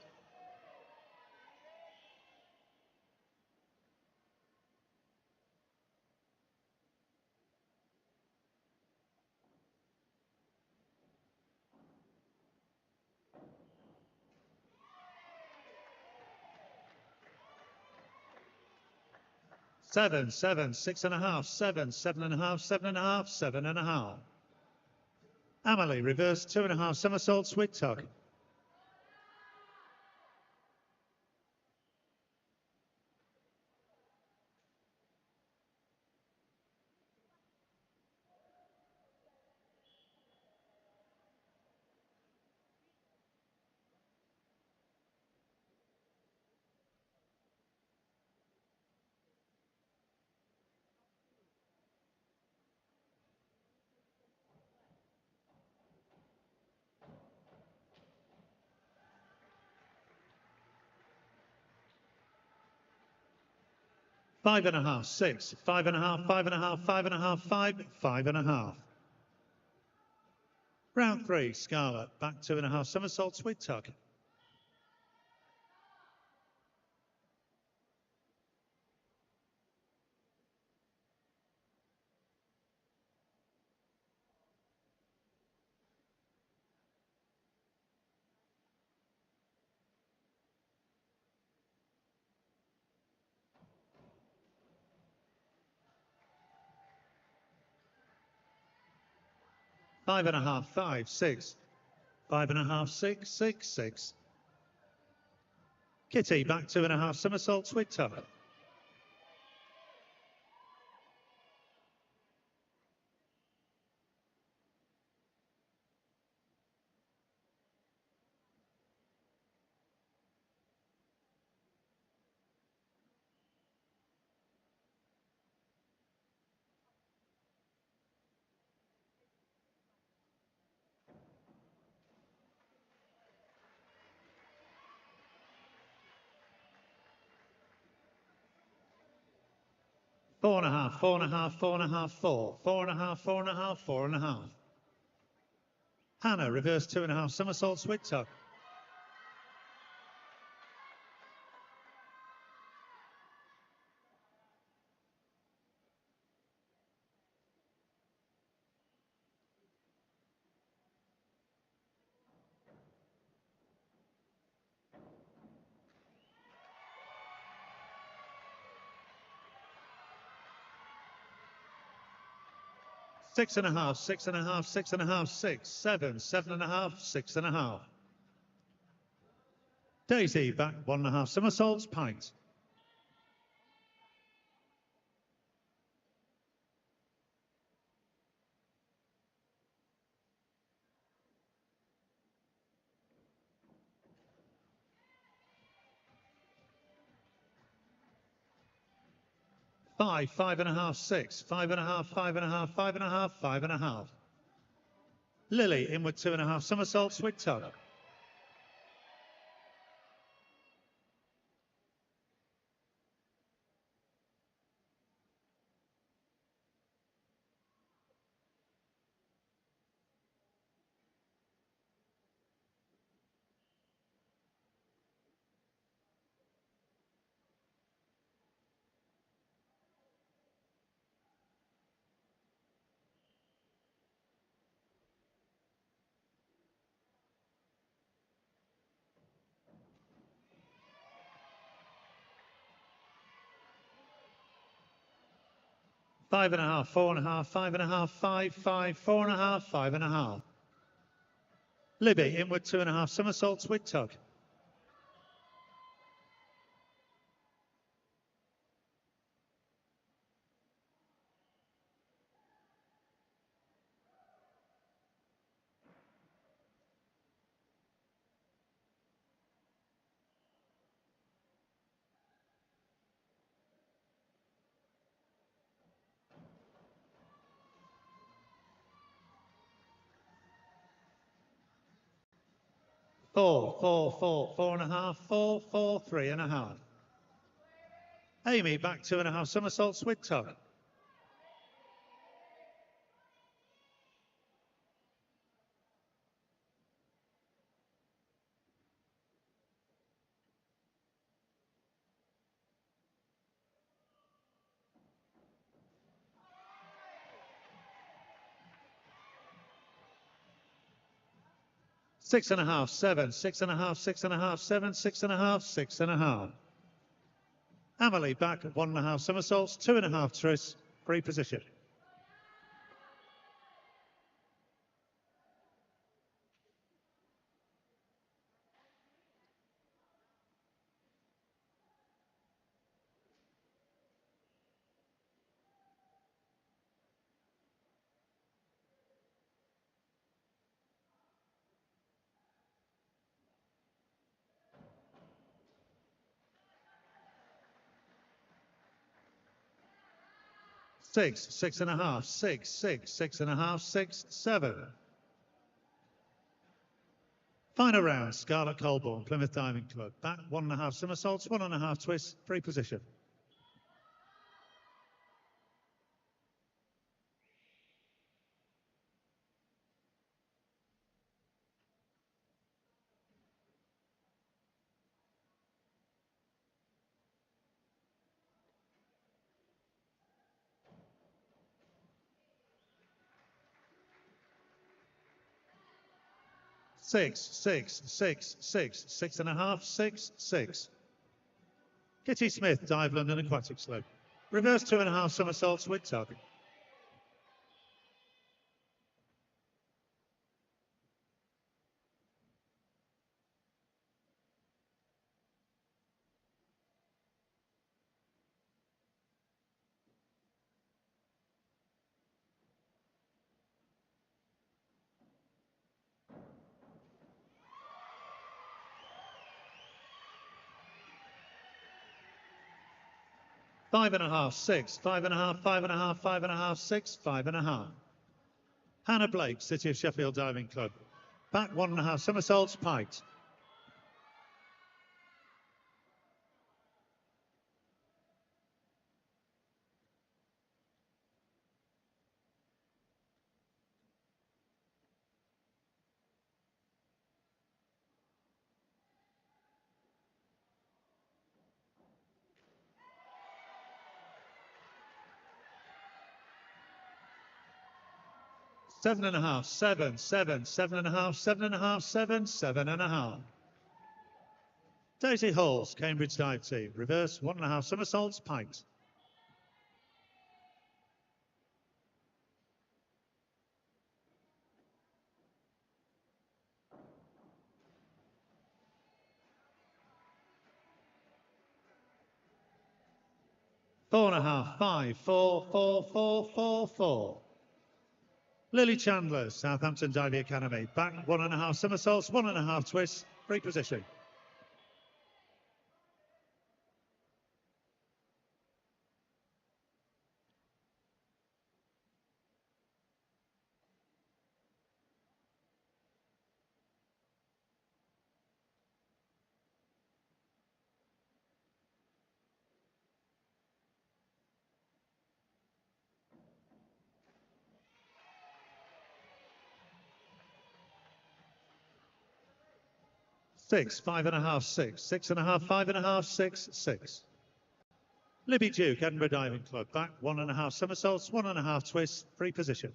Seven, 6.5, 7, 7.5, 7.5, 7.5. Emily, reverse 2.5 somersaults with tug. Five and a half, 6, 5.5, 5.5, 5.5, 5, 5.5. Round 3, Scarlett, back 2.5 somersaults with tug. Five and a half, 5, 6, 5.5, 6, 6, 6. Kitty, back 2.5 somersaults with tug. Four and a half, 4.5, 4.5, 4, 4.5, 4.5, 4.5. Hannah, reverse 2.5 somersaults with tug. Six and a half, 6.5, 6.5, 6, 7, 7.5, 6.5. Daisy, back 1.5 somersaults, pint. Five, 5.5, 6, 5.5, 5.5, 5.5, 5.5. Lily, inward 2.5 somersaults with tug. Five and a half, 4.5, 5.5, 5, 5, 4.5, 5.5. Libby, inward 2.5 somersaults with tug. Four, 4.5, 4, 3.5. Amy, back 2.5 somersaults with tug. Six and a half, 7, 6.5, 6.5, 7, 6.5, 6.5. Emily back at 1.5 somersaults, 2.5 twists, free position. Six, 6.5, 6, 6, 6.5, 6, 7. Final round, Scarlett Colborne, Plymouth Diving Club. Back 1.5 somersaults, 1.5 twists, free position. Six, 6, 6, 6, 6.5, 6, 6. Kitty Smith, Dive London Aquatics Club. Reverse 2.5 somersaults with tug. 5.5, 6, 5.5, 5.5, 5.5, 6, 5.5. Hannah Blake, City of Sheffield Diving Club. Back 1.5 somersaults, piked. 7.5, 7, 7, 7.5, 7.5, 7, 7.5. Daisy Halls, Cambridge Dive Team. Reverse 1.5 somersaults, piked. 4.5, 5, 4, 4, 4, 4, 4. Lily Chandler, Southampton Diving Academy. Back 1.5 somersaults, 1.5 twists, free position. Six, 5.5, 6, 6.5, 5.5, 6, 6. Libby Duke, Edinburgh Diving Club. Back 1.5 somersaults, 1.5 twists, free position.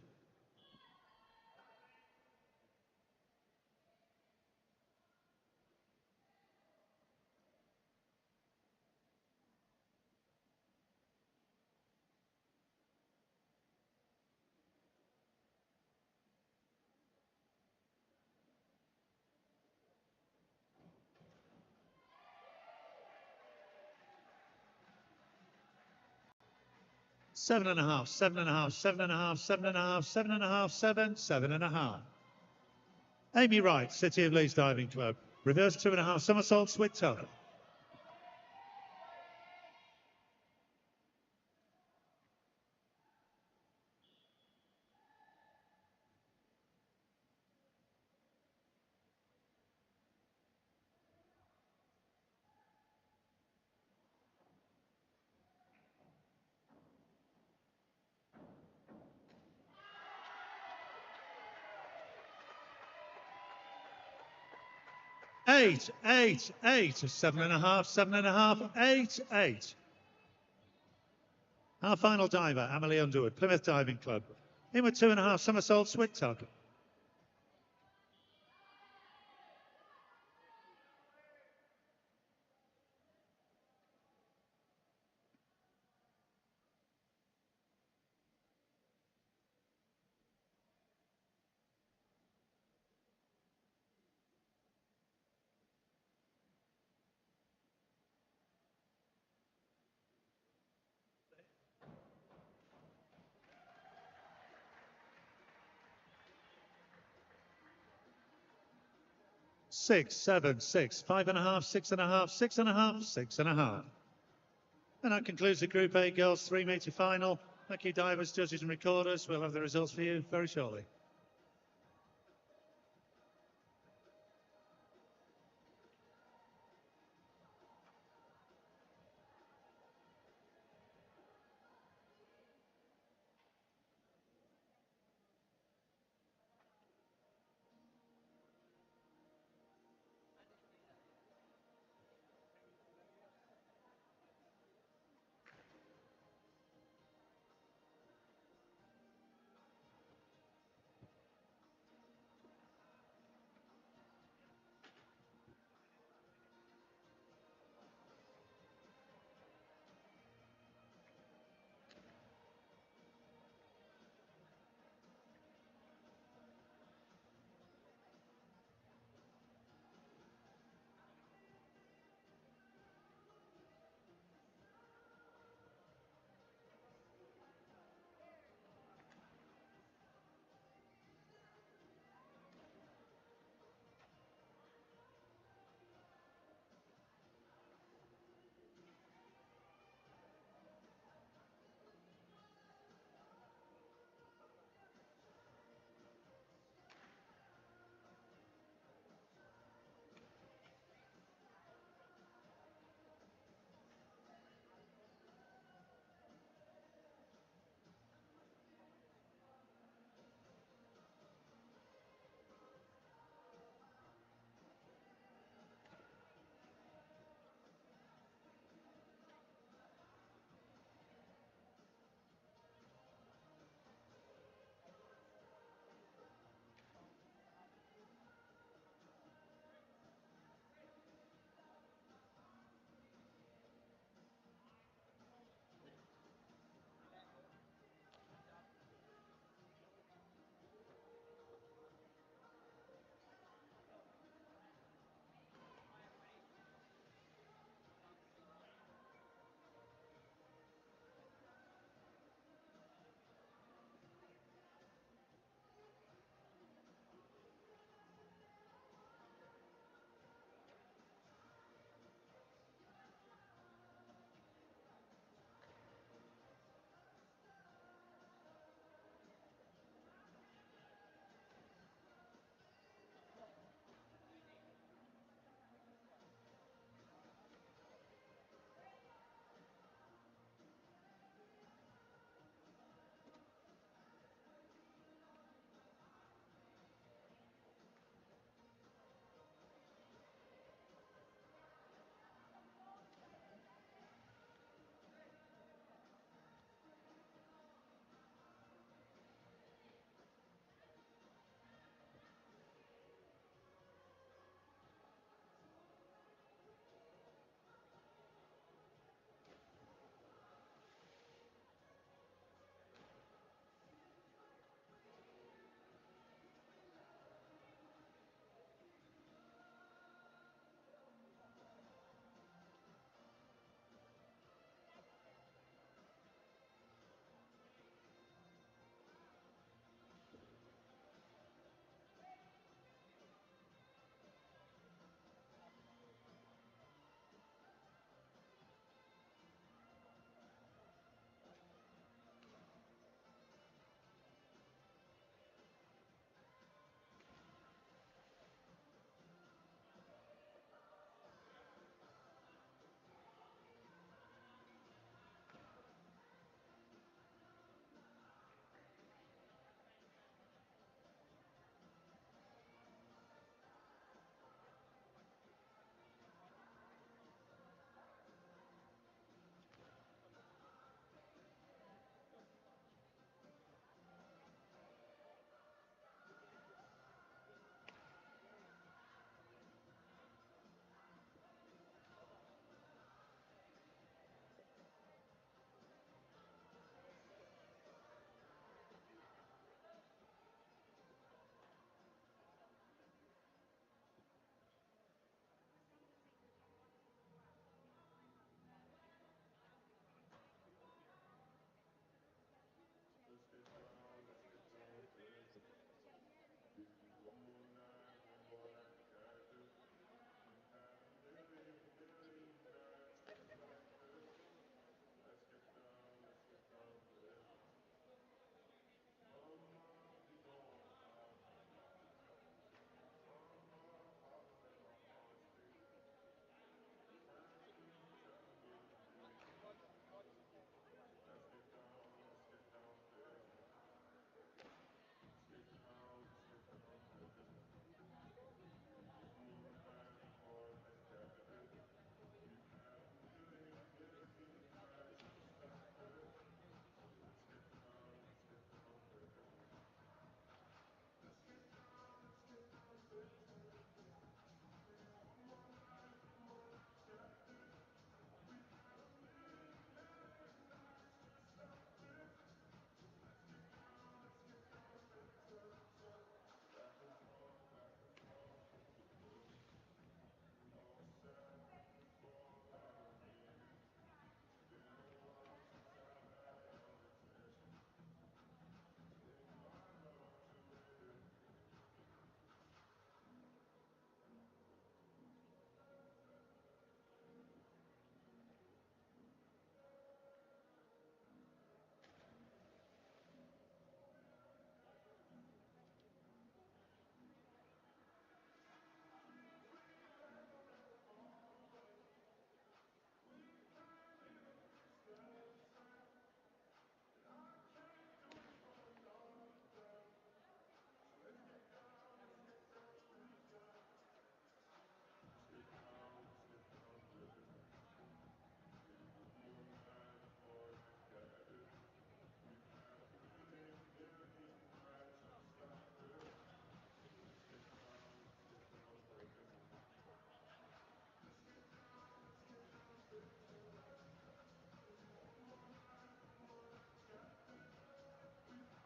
7.5, 7.5, 7.5, 7.5, 7.5, 7, 7.5. Amy Wright, City of Leeds Diving Club. Reverse 2.5 somersaults with tug. 8, 8, 8, 7.5, 7.5, 8, 8. Our final diver, Emily Underwood, Plymouth Diving Club. In with 2.5 somersaults with tug. 6, 7, 6, 5.5, 6.5, 6.5, 6.5. And that concludes the Group A Girls 3 metre final. Thank you, divers, judges and recorders. We'll have the results for you very shortly.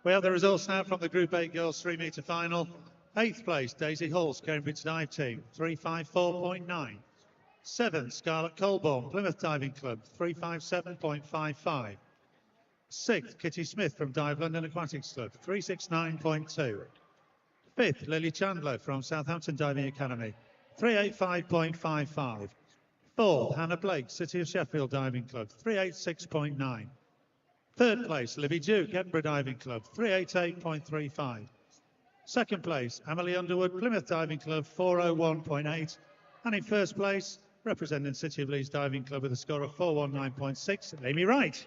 We have the results now from the Group 8 girls 3-metre final. 8th place, Daisy Hall's Cambridge Dive Team, 354.9. 7th, Scarlett Colborne, Plymouth Diving Club, 357.55. 6th, Kitty Smith from Dive London Aquatics Club, 369.2. 5th, Lily Chandler from Southampton Diving Academy, 385.55. 4th, Hannah Blake, City of Sheffield Diving Club, 386.9. 3rd place, Libby Duke, Edinburgh Diving Club, 388.35. 2nd place, Emily Underwood, Plymouth Diving Club, 401.8. And in 1st place, representing City of Leeds Diving Club with a score of 419.6, Amy Wright.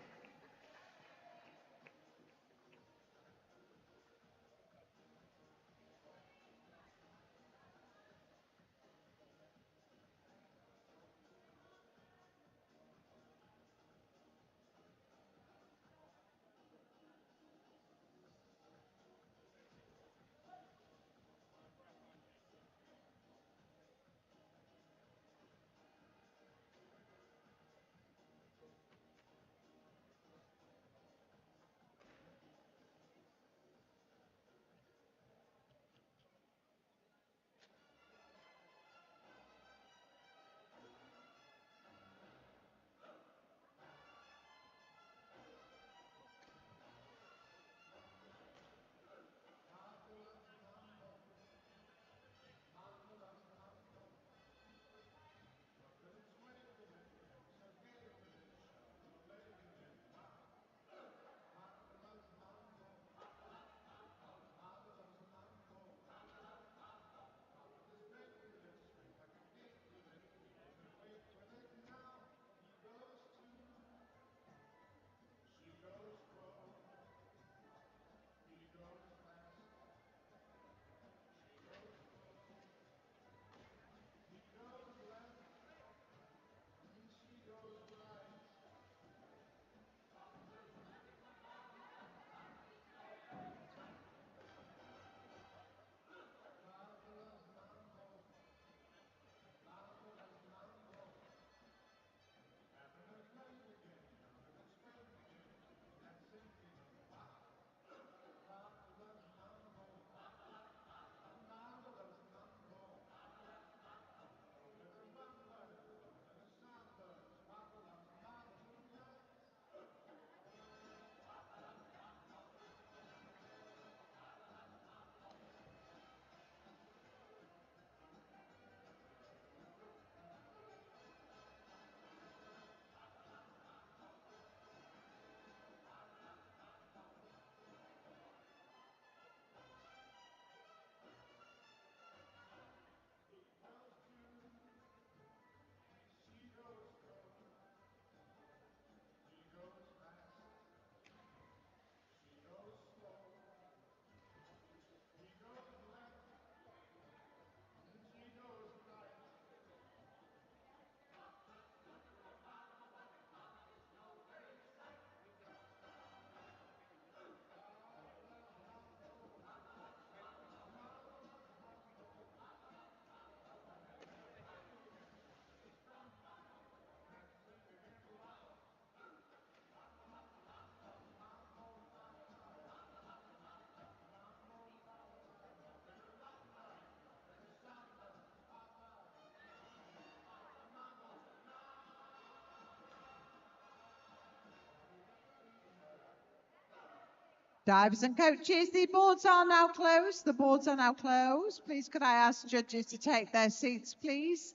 Divers and coaches, the boards are now closed. The boards are now closed. Please, could I ask judges to take their seats, please?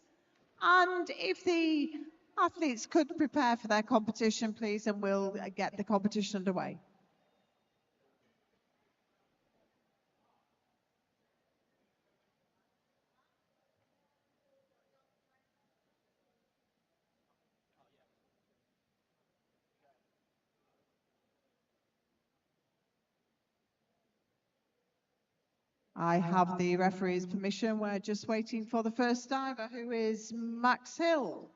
And if the athletes could prepare for their competition, please, and we'll get the competition underway. I have the referee's permission. We're just waiting for the first diver, who is Max Hill.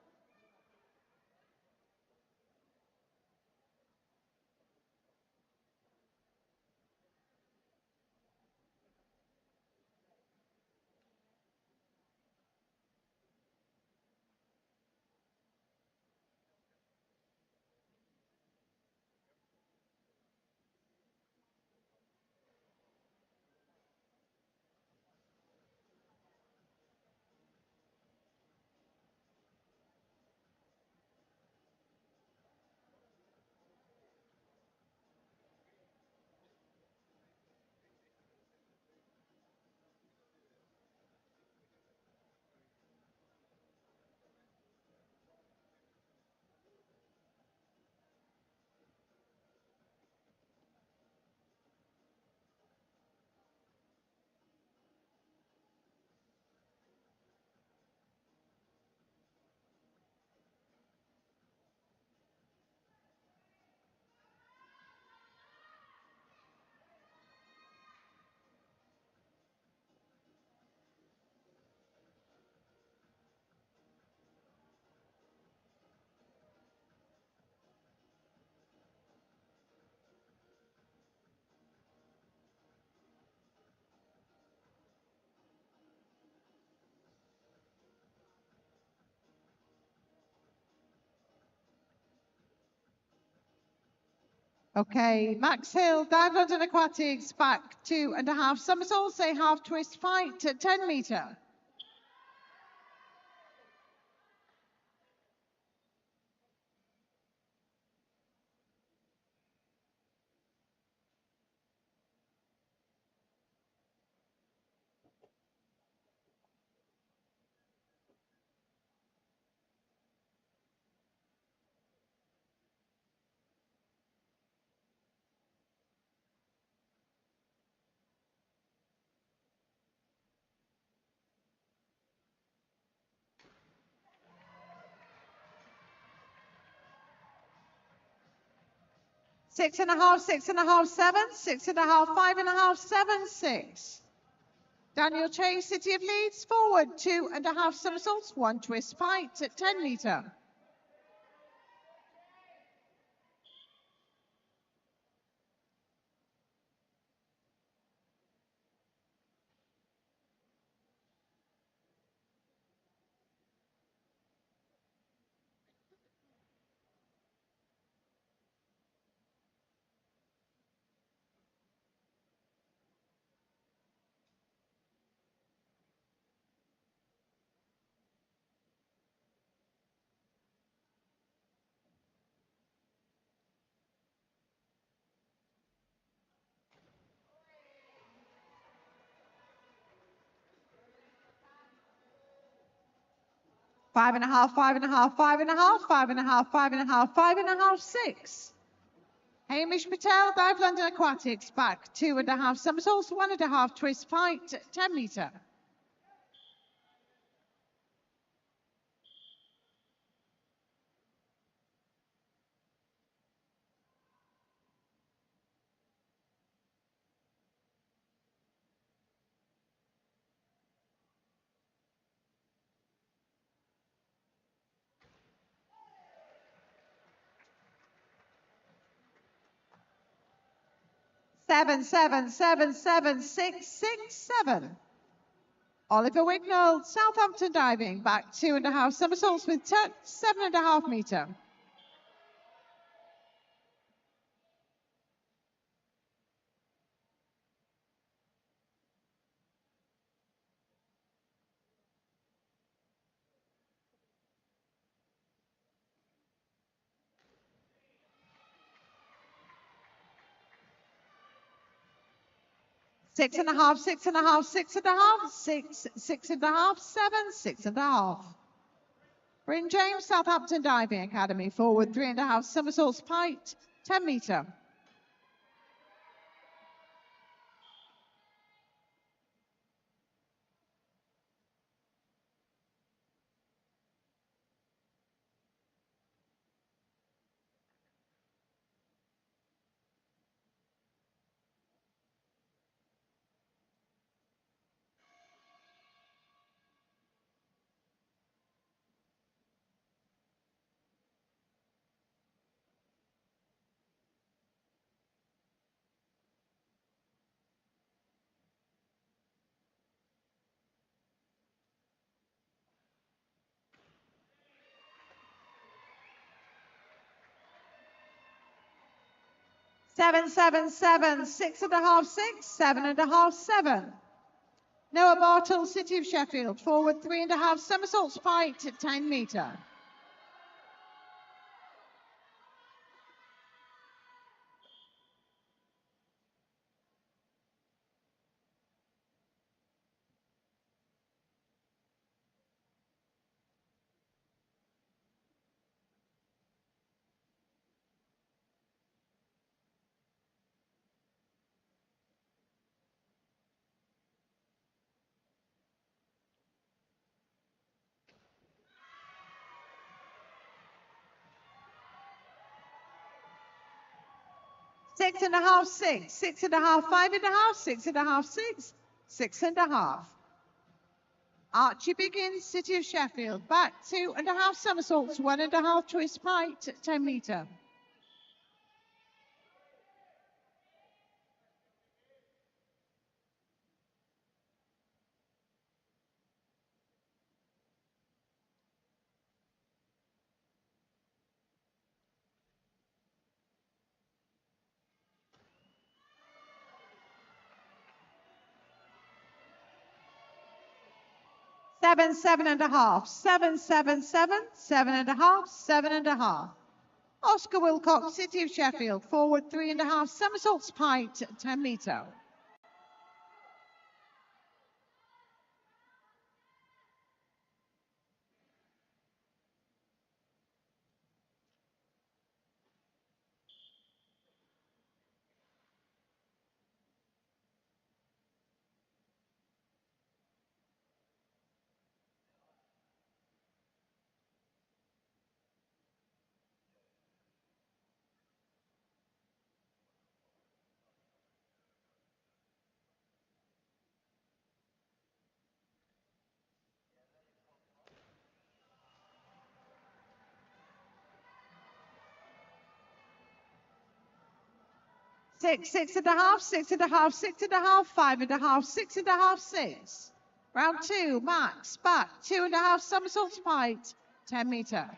Okay, Max Hill, Dive London Aquatics, back 2.5 somersaults, a half twist fight at 10 metre. Six and a half, 7, 6.5, 5.5, 7, 6. Daniel Chase, City of Leeds, forward 2.5 somersaults, one twist fight at 10 metre. Five and a half, 5.5, 5.5, 5.5, 5.5, 5.5, 6. Hamish Patel, Dive London Aquatics, back 2.5 somersaults, 1.5 twist fight, 10 metre. Seven, 7, 7, 7, 6, 6, 7. Oliver Wignall, Southampton Diving, back 2.5 somersaults with 7.5 metre. Six and a half, 6.5, 6.5, 6, 6.5, 7, 6.5. Bryn James, Southampton Diving Academy, forward 3.5 somersaults, fight, 10 metre. Seven, 7, 7, 6.5, 6, 7.5, 7. Noah Bartle, City of Sheffield, forward 3.5 somersaults, fight at 10 metre. Six and a half, 6, 6.5, 5.5, 6.5, 6, 6.5. Archie Biggins, City of Sheffield, back 2.5 somersaults, 1.5 twist fight at 10 metre. 7, 7.5, 7, 7, 7, 7.5, 7.5. Oscar Wilcox, City of Sheffield, forward 3.5, somersaults pint, 10 metre. 6, 6.5, 6.5, 6.5, 5.5, 6.5, 6. Round 2, max, back, 2.5 somersaults pint, 10 metre.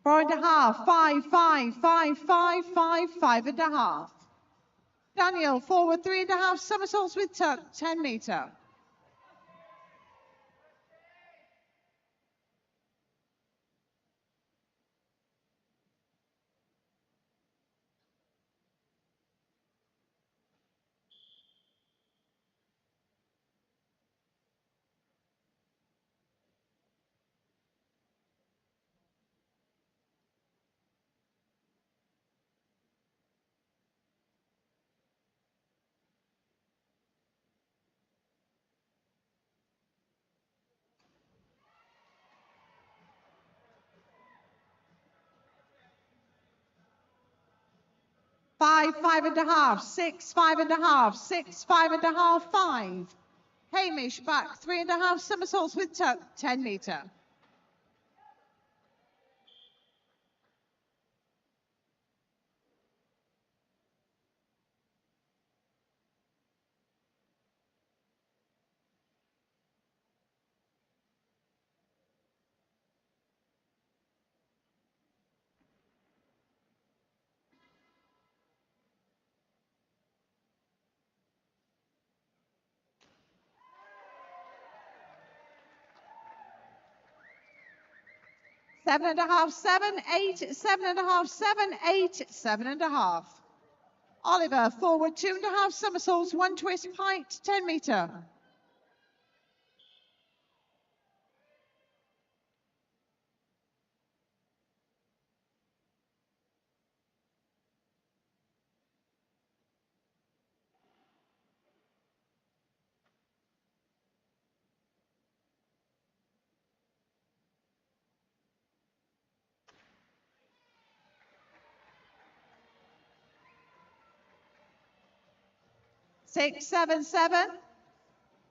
4.5, 5, 5, 5, 5, 5, 5.5. Daniel, forward 3.5 somersaults with tuck, 10 metre. 5, 5.5, 6, 5.5, 6, 5.5, 5. Hamish, back, 3.5 somersaults with tuck, 10 metre. 7.5, 7, 8, 7.5, 7, 8, 7.5. Oliver, forward 2.5 somersaults, 1 twist pint, 10 metre. 6, 7, 7,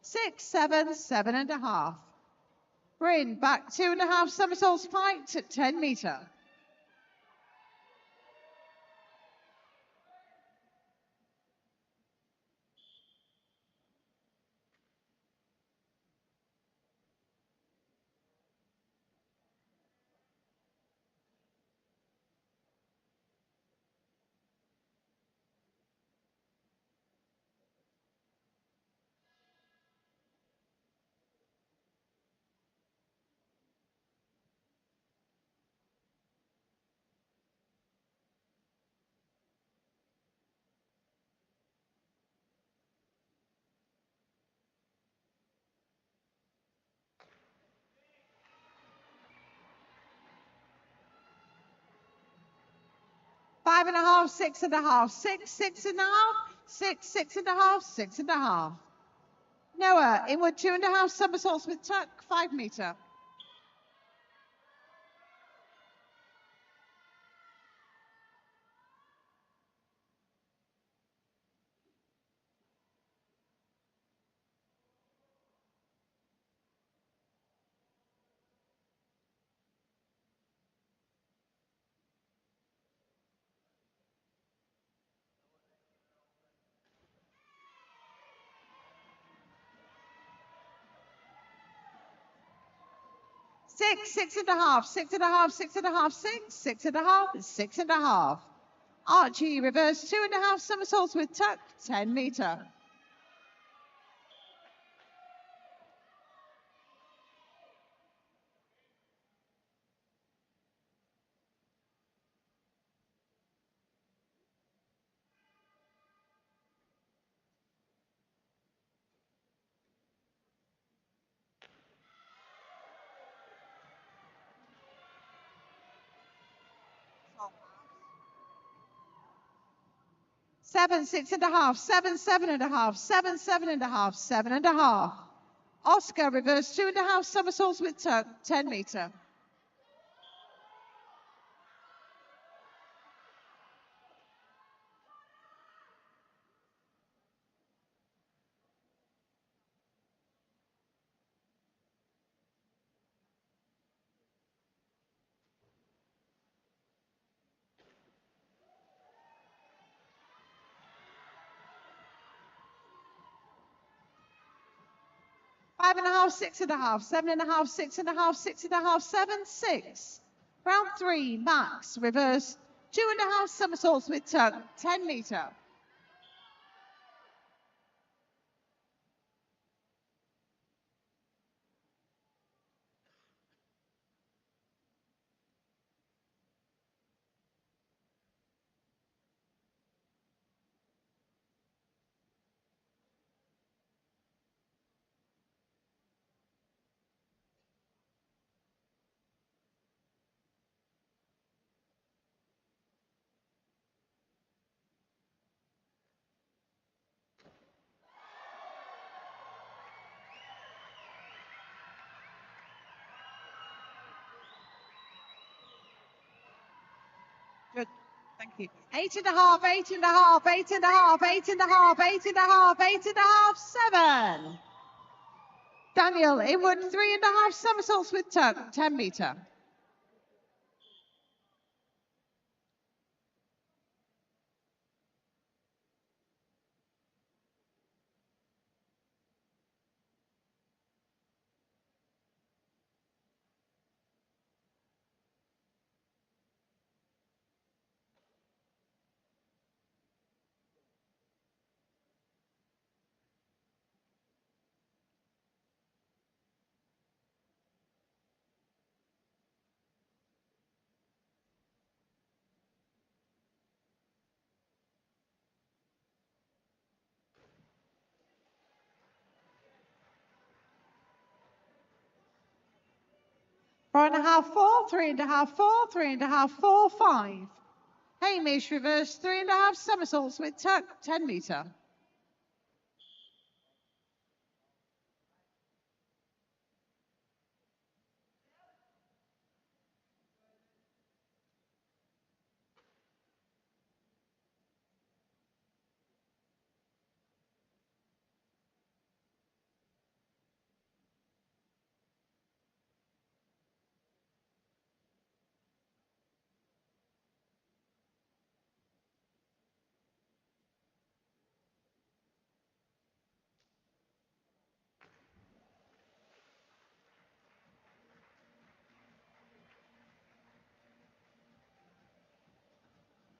6, 7, 7.5. Bryn, back 2.5 somersaults pint, 10 metre. 5.5, 6.5, 6, 6.5, 6, 6.5, 6.5. Noah, inward 2.5 somersaults with tuck, 5 metre. 6, 6.5, 6.5, 6.5, 6, 6.5, 6.5. Archie, reverse 2.5 somersaults with tuck, 10 meter. Seven, 6.5, 7, 7.5, 7, 7.5, 7.5. Oscar, reverse 2.5 somersaults with tuck, 10 meter. Five and a half, 6.5, 7.5, 6.5, 6.5, 7, 6. Round 3, max, reverse 2.5 somersaults with tuck, 10 meter. Good. Thank you. 8.5, 8.5, 8.5, 8.5, 8.5, 8.5, 7. Daniel, inward 3.5 somersaults with tuck, 10 meter. Four and a half, 4, 3.5, 4, 3.5, 4, 5. Hamish, reverse 3.5 somersaults with tuck, 10 meter.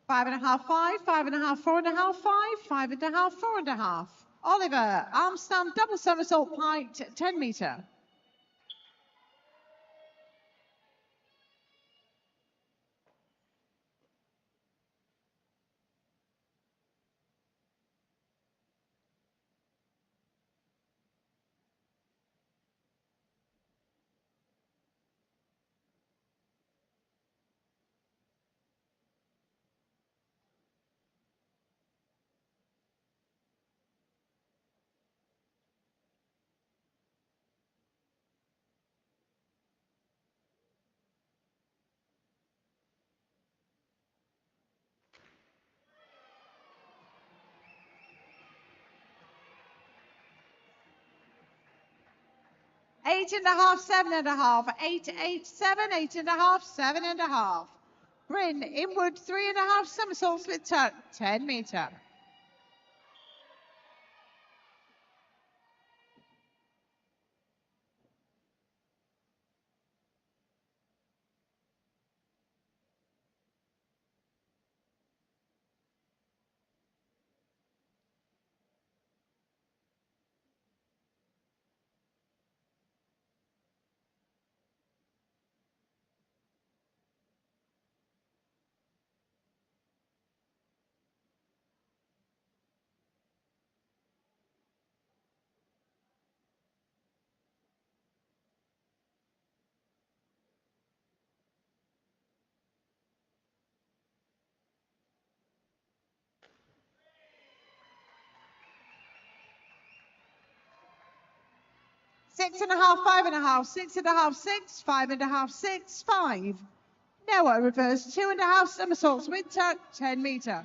Five and a half, 5, 5.5, 4.5, 5, 5.5, 4.5. Oliver, arm stand, double somersault height, 10 meter. Eight and a half, 7.5, 8, 8, 7, 8.5, 7.5. Bryn, inward 3.5 somersaults with tuck, 10 meter. 6 and a half, 5 and a half, 6 and a half, 6, 5 and a half, 6, 5. Noah reverse 2 and a half somersaults with tuck, 10 meter.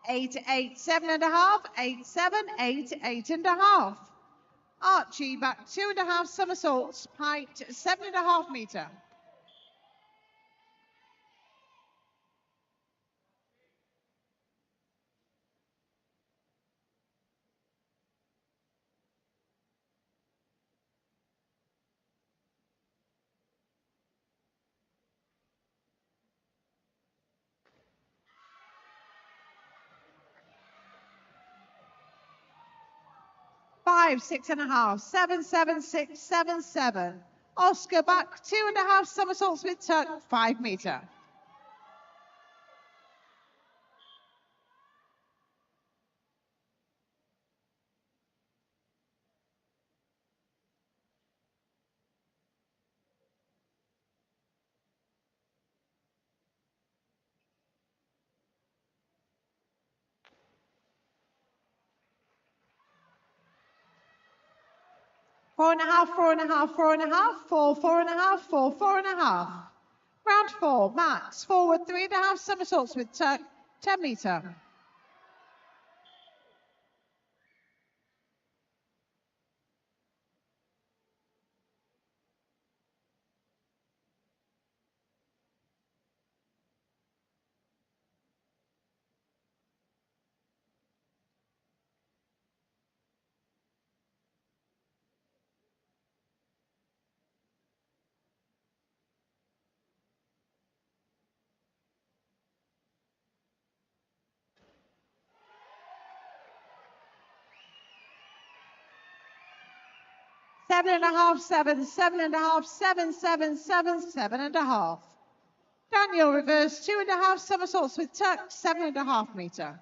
Eight, 8, 7 and a half, 8, 7, 8, 8 and a half. Archie back 2 and a half somersaults, height 7 and a half meter. Five, 6 and a half, 7, 7, 6, 7, 7. Oscar back 2 and a half somersaults with tuck, 5 meter. Four and a half, 4 and a half, 4 and a half, 4, 4 and a half, 4, 4 and a half. Round 4, max, forward 3 and a half somersaults with tuck, 10 meter. Seven and a half, 7, 7 and a half, 7, 7, 7, 7 and a half. Daniel reverse 2 and a half somersaults with tuck, 7 and a half meter.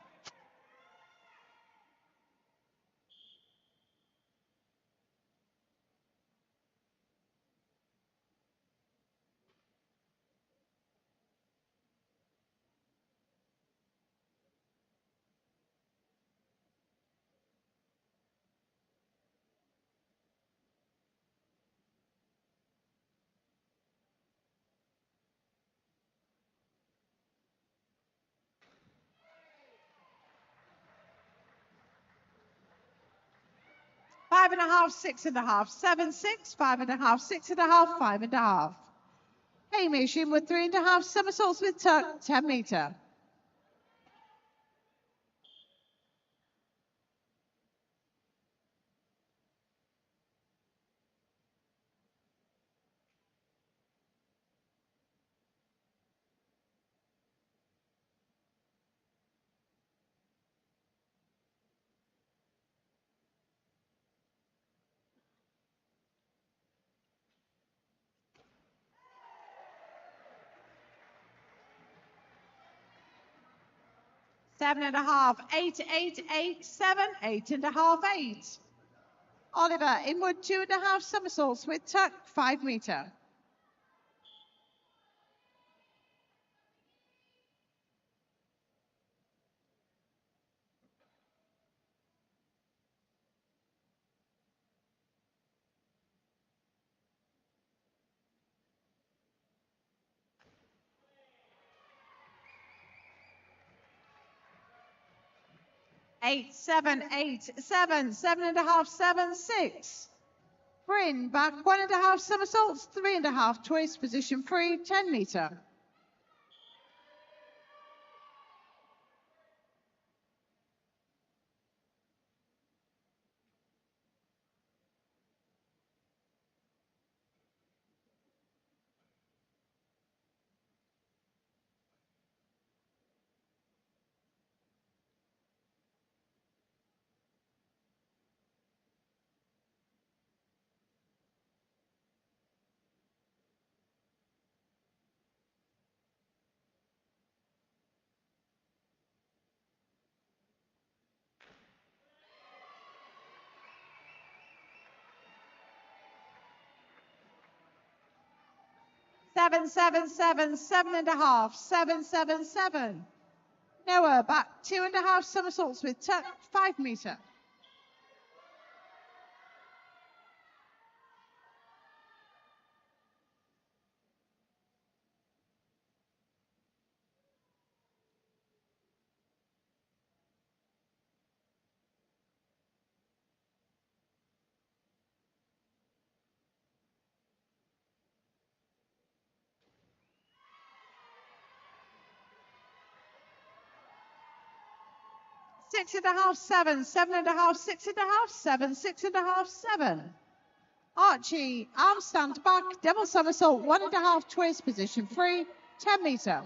Five and a half, 6 and a half, 7, 6, 5 and a half, 6 and a half, 5 and a half. Hamish in with 3 and a half somersaults with tuck, 10 meter. Seven and a half, 8, 8, 8, 7, 8 and a half, 8. Oliver inward 2 and a half somersaults with tuck, 5 meter. Eight, 7, 8, 7, 7 and a half, 7, 6. Bryn back 1 and a half somersaults, 3 and a half twist, position free, 10 meter. 777, 7.5, 777. Noah back 2.5 somersaults with tuck, 5 meter. Six and a half, 7, 7.5, 6.5, 7, 6.5, 7. Archie, arm stand back, double somersault, 1.5 twist, position free, 10 meter.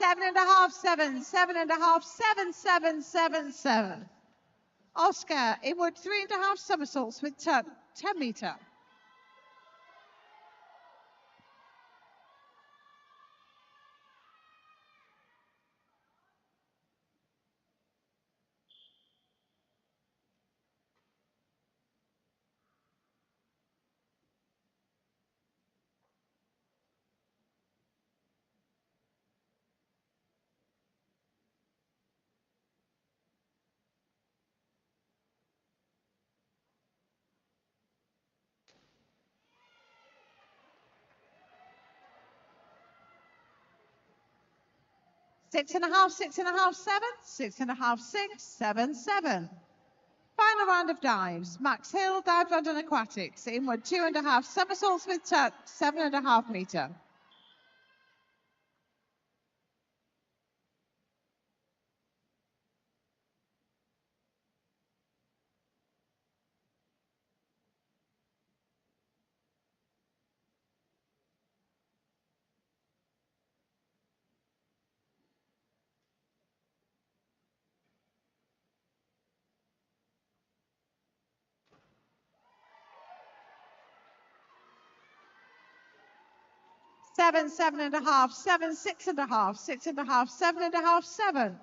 Seven and a half, 7, 7.5, 7, 7, 7, 7. Oscar, inward 3.5 somersaults with tuck, 10 meter. Six and a half, 6.5, 7, 6.5, 6, 7, 7. Final round of dives. Max Hill, dive London Aquatics. Inward 2.5 somersaults with tuck, 7.5 meter. Seven, 7.5, 7, 6.5, 6.5, 7.5, 7.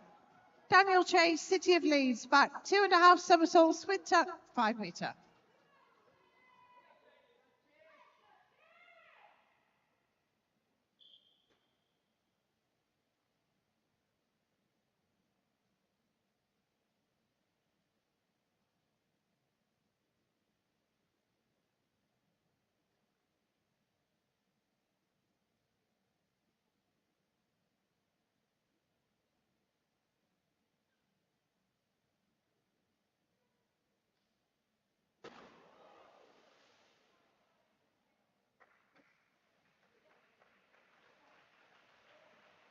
Daniel Chase, City of Leeds, back 2.5 somersaults with tuck, 5 meter.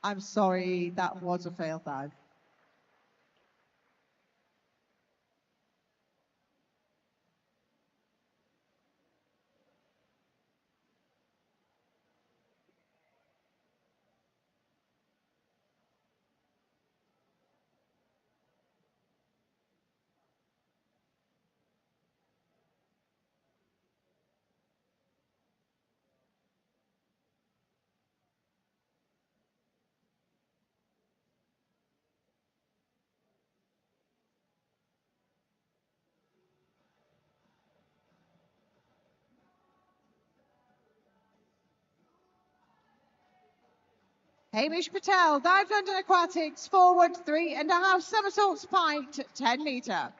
I'm sorry, that was a failed dive. Hamish Patel, dive London Aquatics, forward 3.5 somersaults pint, 10 meter.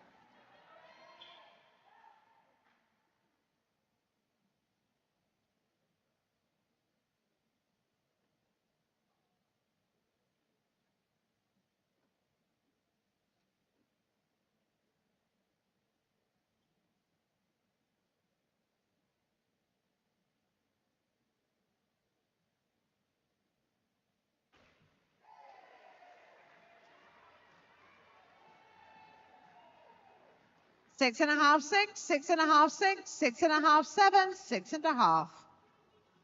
6 and a half, 6, 6 and a half, 6, 6 and a half, 7, 6 and a half.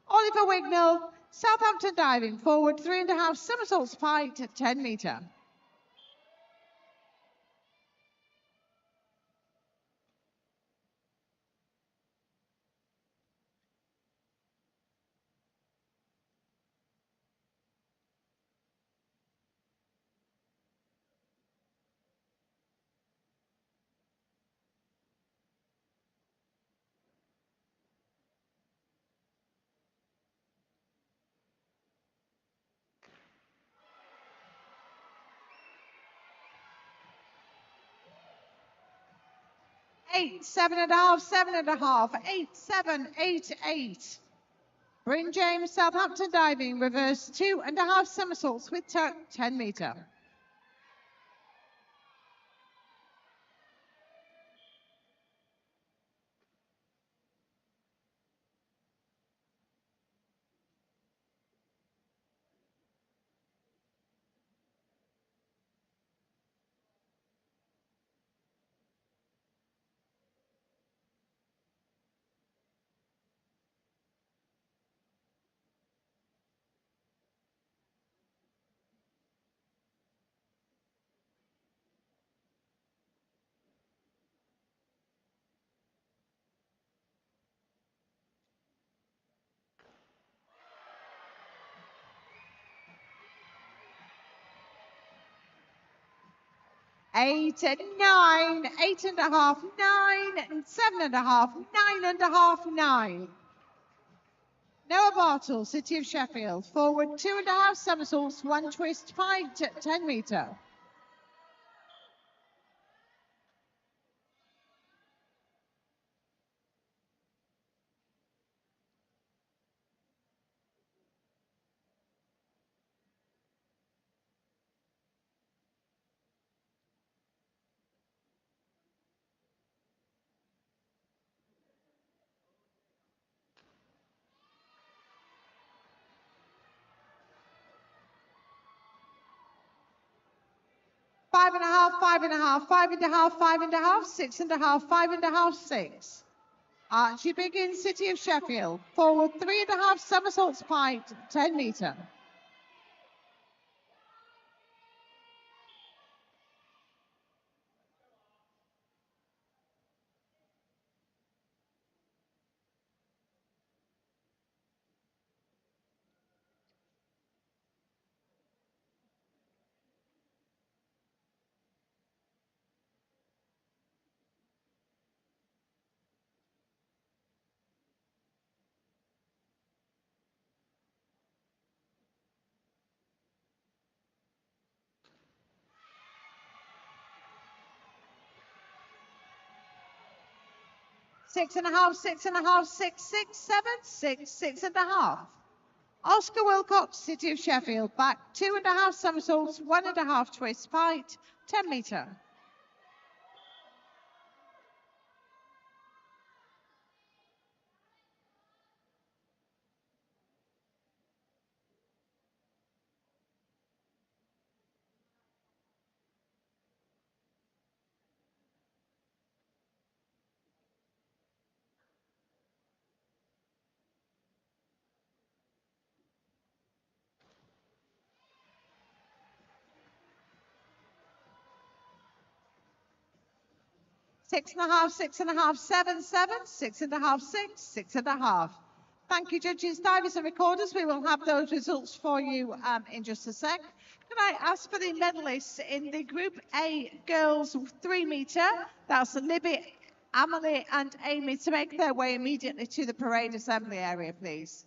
Oliver Wignall, Southampton diving forward, 3 and a half somersaults pike at 10 metre. Eight, 7 and a half, 7 and a half, 8, 7, 8, 8. Bryn James, Southampton diving, reverse 2 and a half somersaults with tuck, 10 metre. Eight and 9, 8 and a half, 9, and 7 and a half, 9 and a half, 9. Noah Bartle, City of Sheffield, forward 2 and a half somersaults, 1 twist, pike at 10 metre. Five and a half, 5 and a half, 5 and a half, 5 and a half, 6 and a half, 5 and a half, 6. Archie Biggins, City of Sheffield, forward 3 and a half somersaults pike, 10 metre. Six and a half, 6 and a half, 6, 6, 7, 6, 6 and a half. Oscar Wilcox, City of Sheffield, back 2 and a half somersaults, 1 and a half twist pike, 10 metre. Six and a half, 6 and a half, 7, 7, 6 and a half, 6, 6 and a half. Thank you, judges, divers and recorders. We will have those results for you in just a sec. Can I ask for the medalists in the Group A girls 3 metre, that's Libby, Amelie and Amy, to make their way immediately to the parade assembly area, please.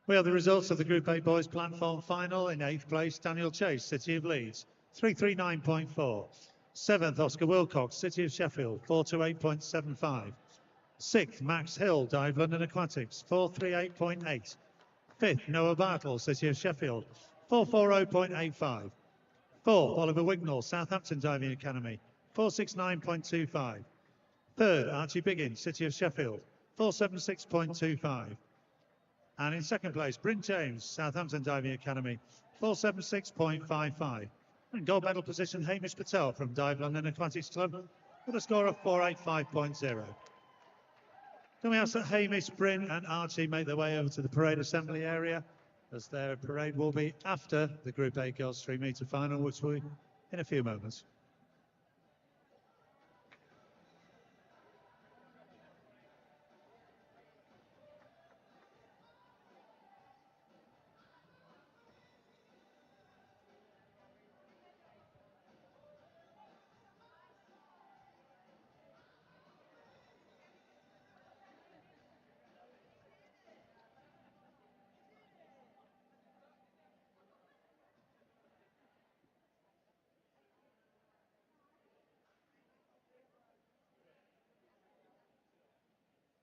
We have the results of the Group A Boys Platform Final. In 8th place, Daniel Chase, City of Leeds, 339.4. 7th, Oscar Wilcox, City of Sheffield, 428.75. 6th, Max Hill, Dive London Aquatics, 438.8. 5th, Noah Bartle, City of Sheffield, 440.85. 4th, Oliver Wignall, Southampton Diving Academy, 469.25. 3rd, Archie Biggins, City of Sheffield, 476.25. And in 2nd place, Bryn James, Southampton Diving Academy, 476.55. And gold medal position, Hamish Patel from Dive London Aquatics Club with a score of 485.0. Can we ask that Hamish, Bryn and Archie make their way over to the parade assembly area, as their parade will be after the Group A Girls 3-metre final, which will be in a few moments.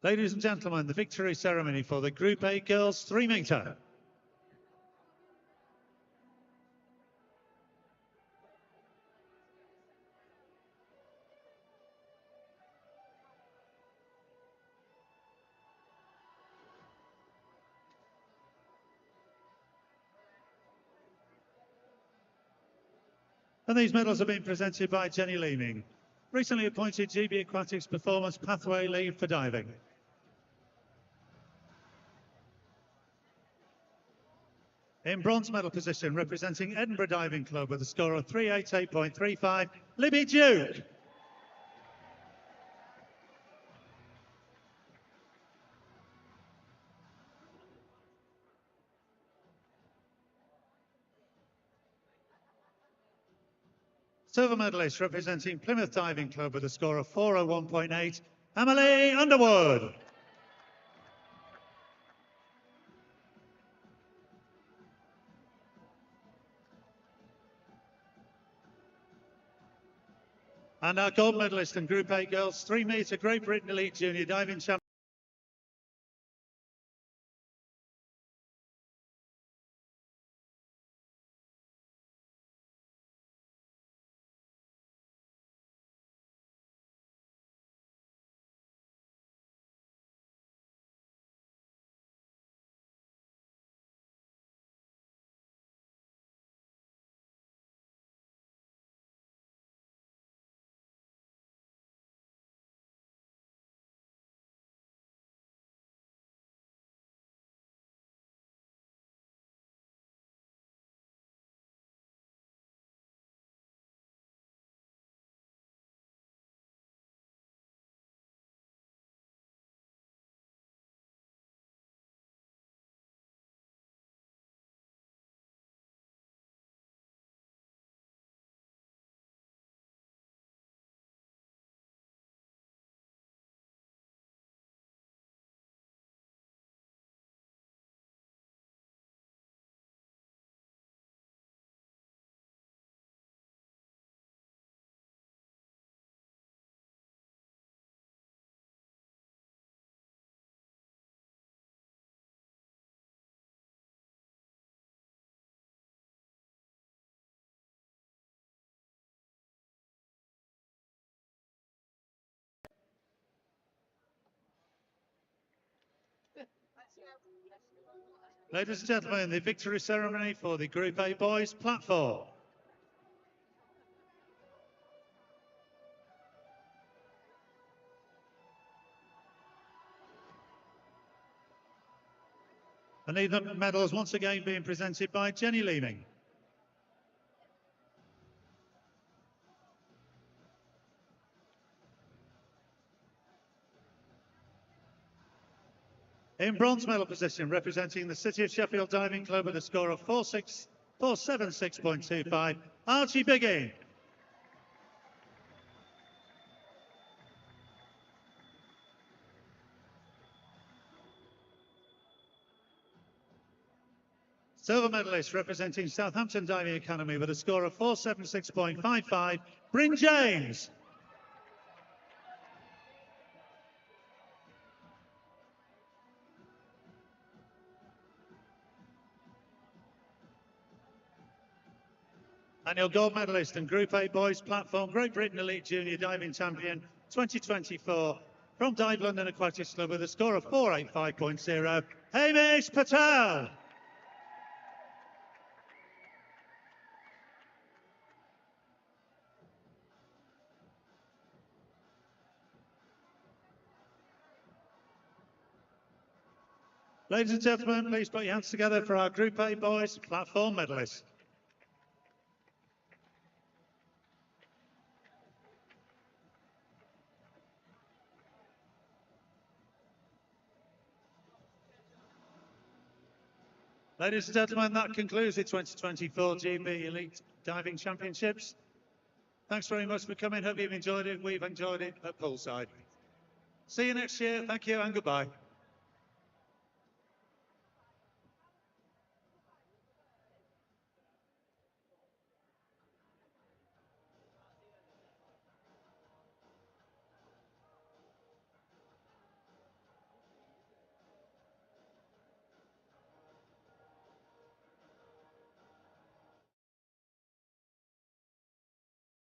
Ladies and gentlemen, the victory ceremony for the Group A Girls 3-metre. And these medals have been presented by Jenny Leeming, recently appointed GB Aquatics Performance Pathway Lead for Diving. In bronze medal position, representing Edinburgh Diving Club with a score of 388.35, Libby Duke. Silver medalist representing Plymouth Diving Club with a score of 401.8, Emily Underwood. And our gold medalist in Group A Girls 3-metre Great Britain Elite Junior Diving Champion. Ladies and gentlemen, the victory ceremony for the Group A Boys Platform. And the medals once again being presented by Jenny Leeming. In bronze medal position, representing the City of Sheffield Diving Club with a score of 476.25, Archie Biggin. Silver medalist representing Southampton Diving Academy with a score of 476.55, Bryn James. And your gold medalist and Group A Boys Platform Great Britain Elite Junior Diving Champion 2024 from Dive London Aquatics Club with a score of 485.0, Hamish Patel. Ladies and gentlemen, please put your hands together for our Group A Boys Platform medalists. Ladies and gentlemen, that concludes the 2024 GB Elite Diving Championships. Thanks very much for coming. Hope you've enjoyed it. We've enjoyed it at poolside. See you next year. Thank you and goodbye.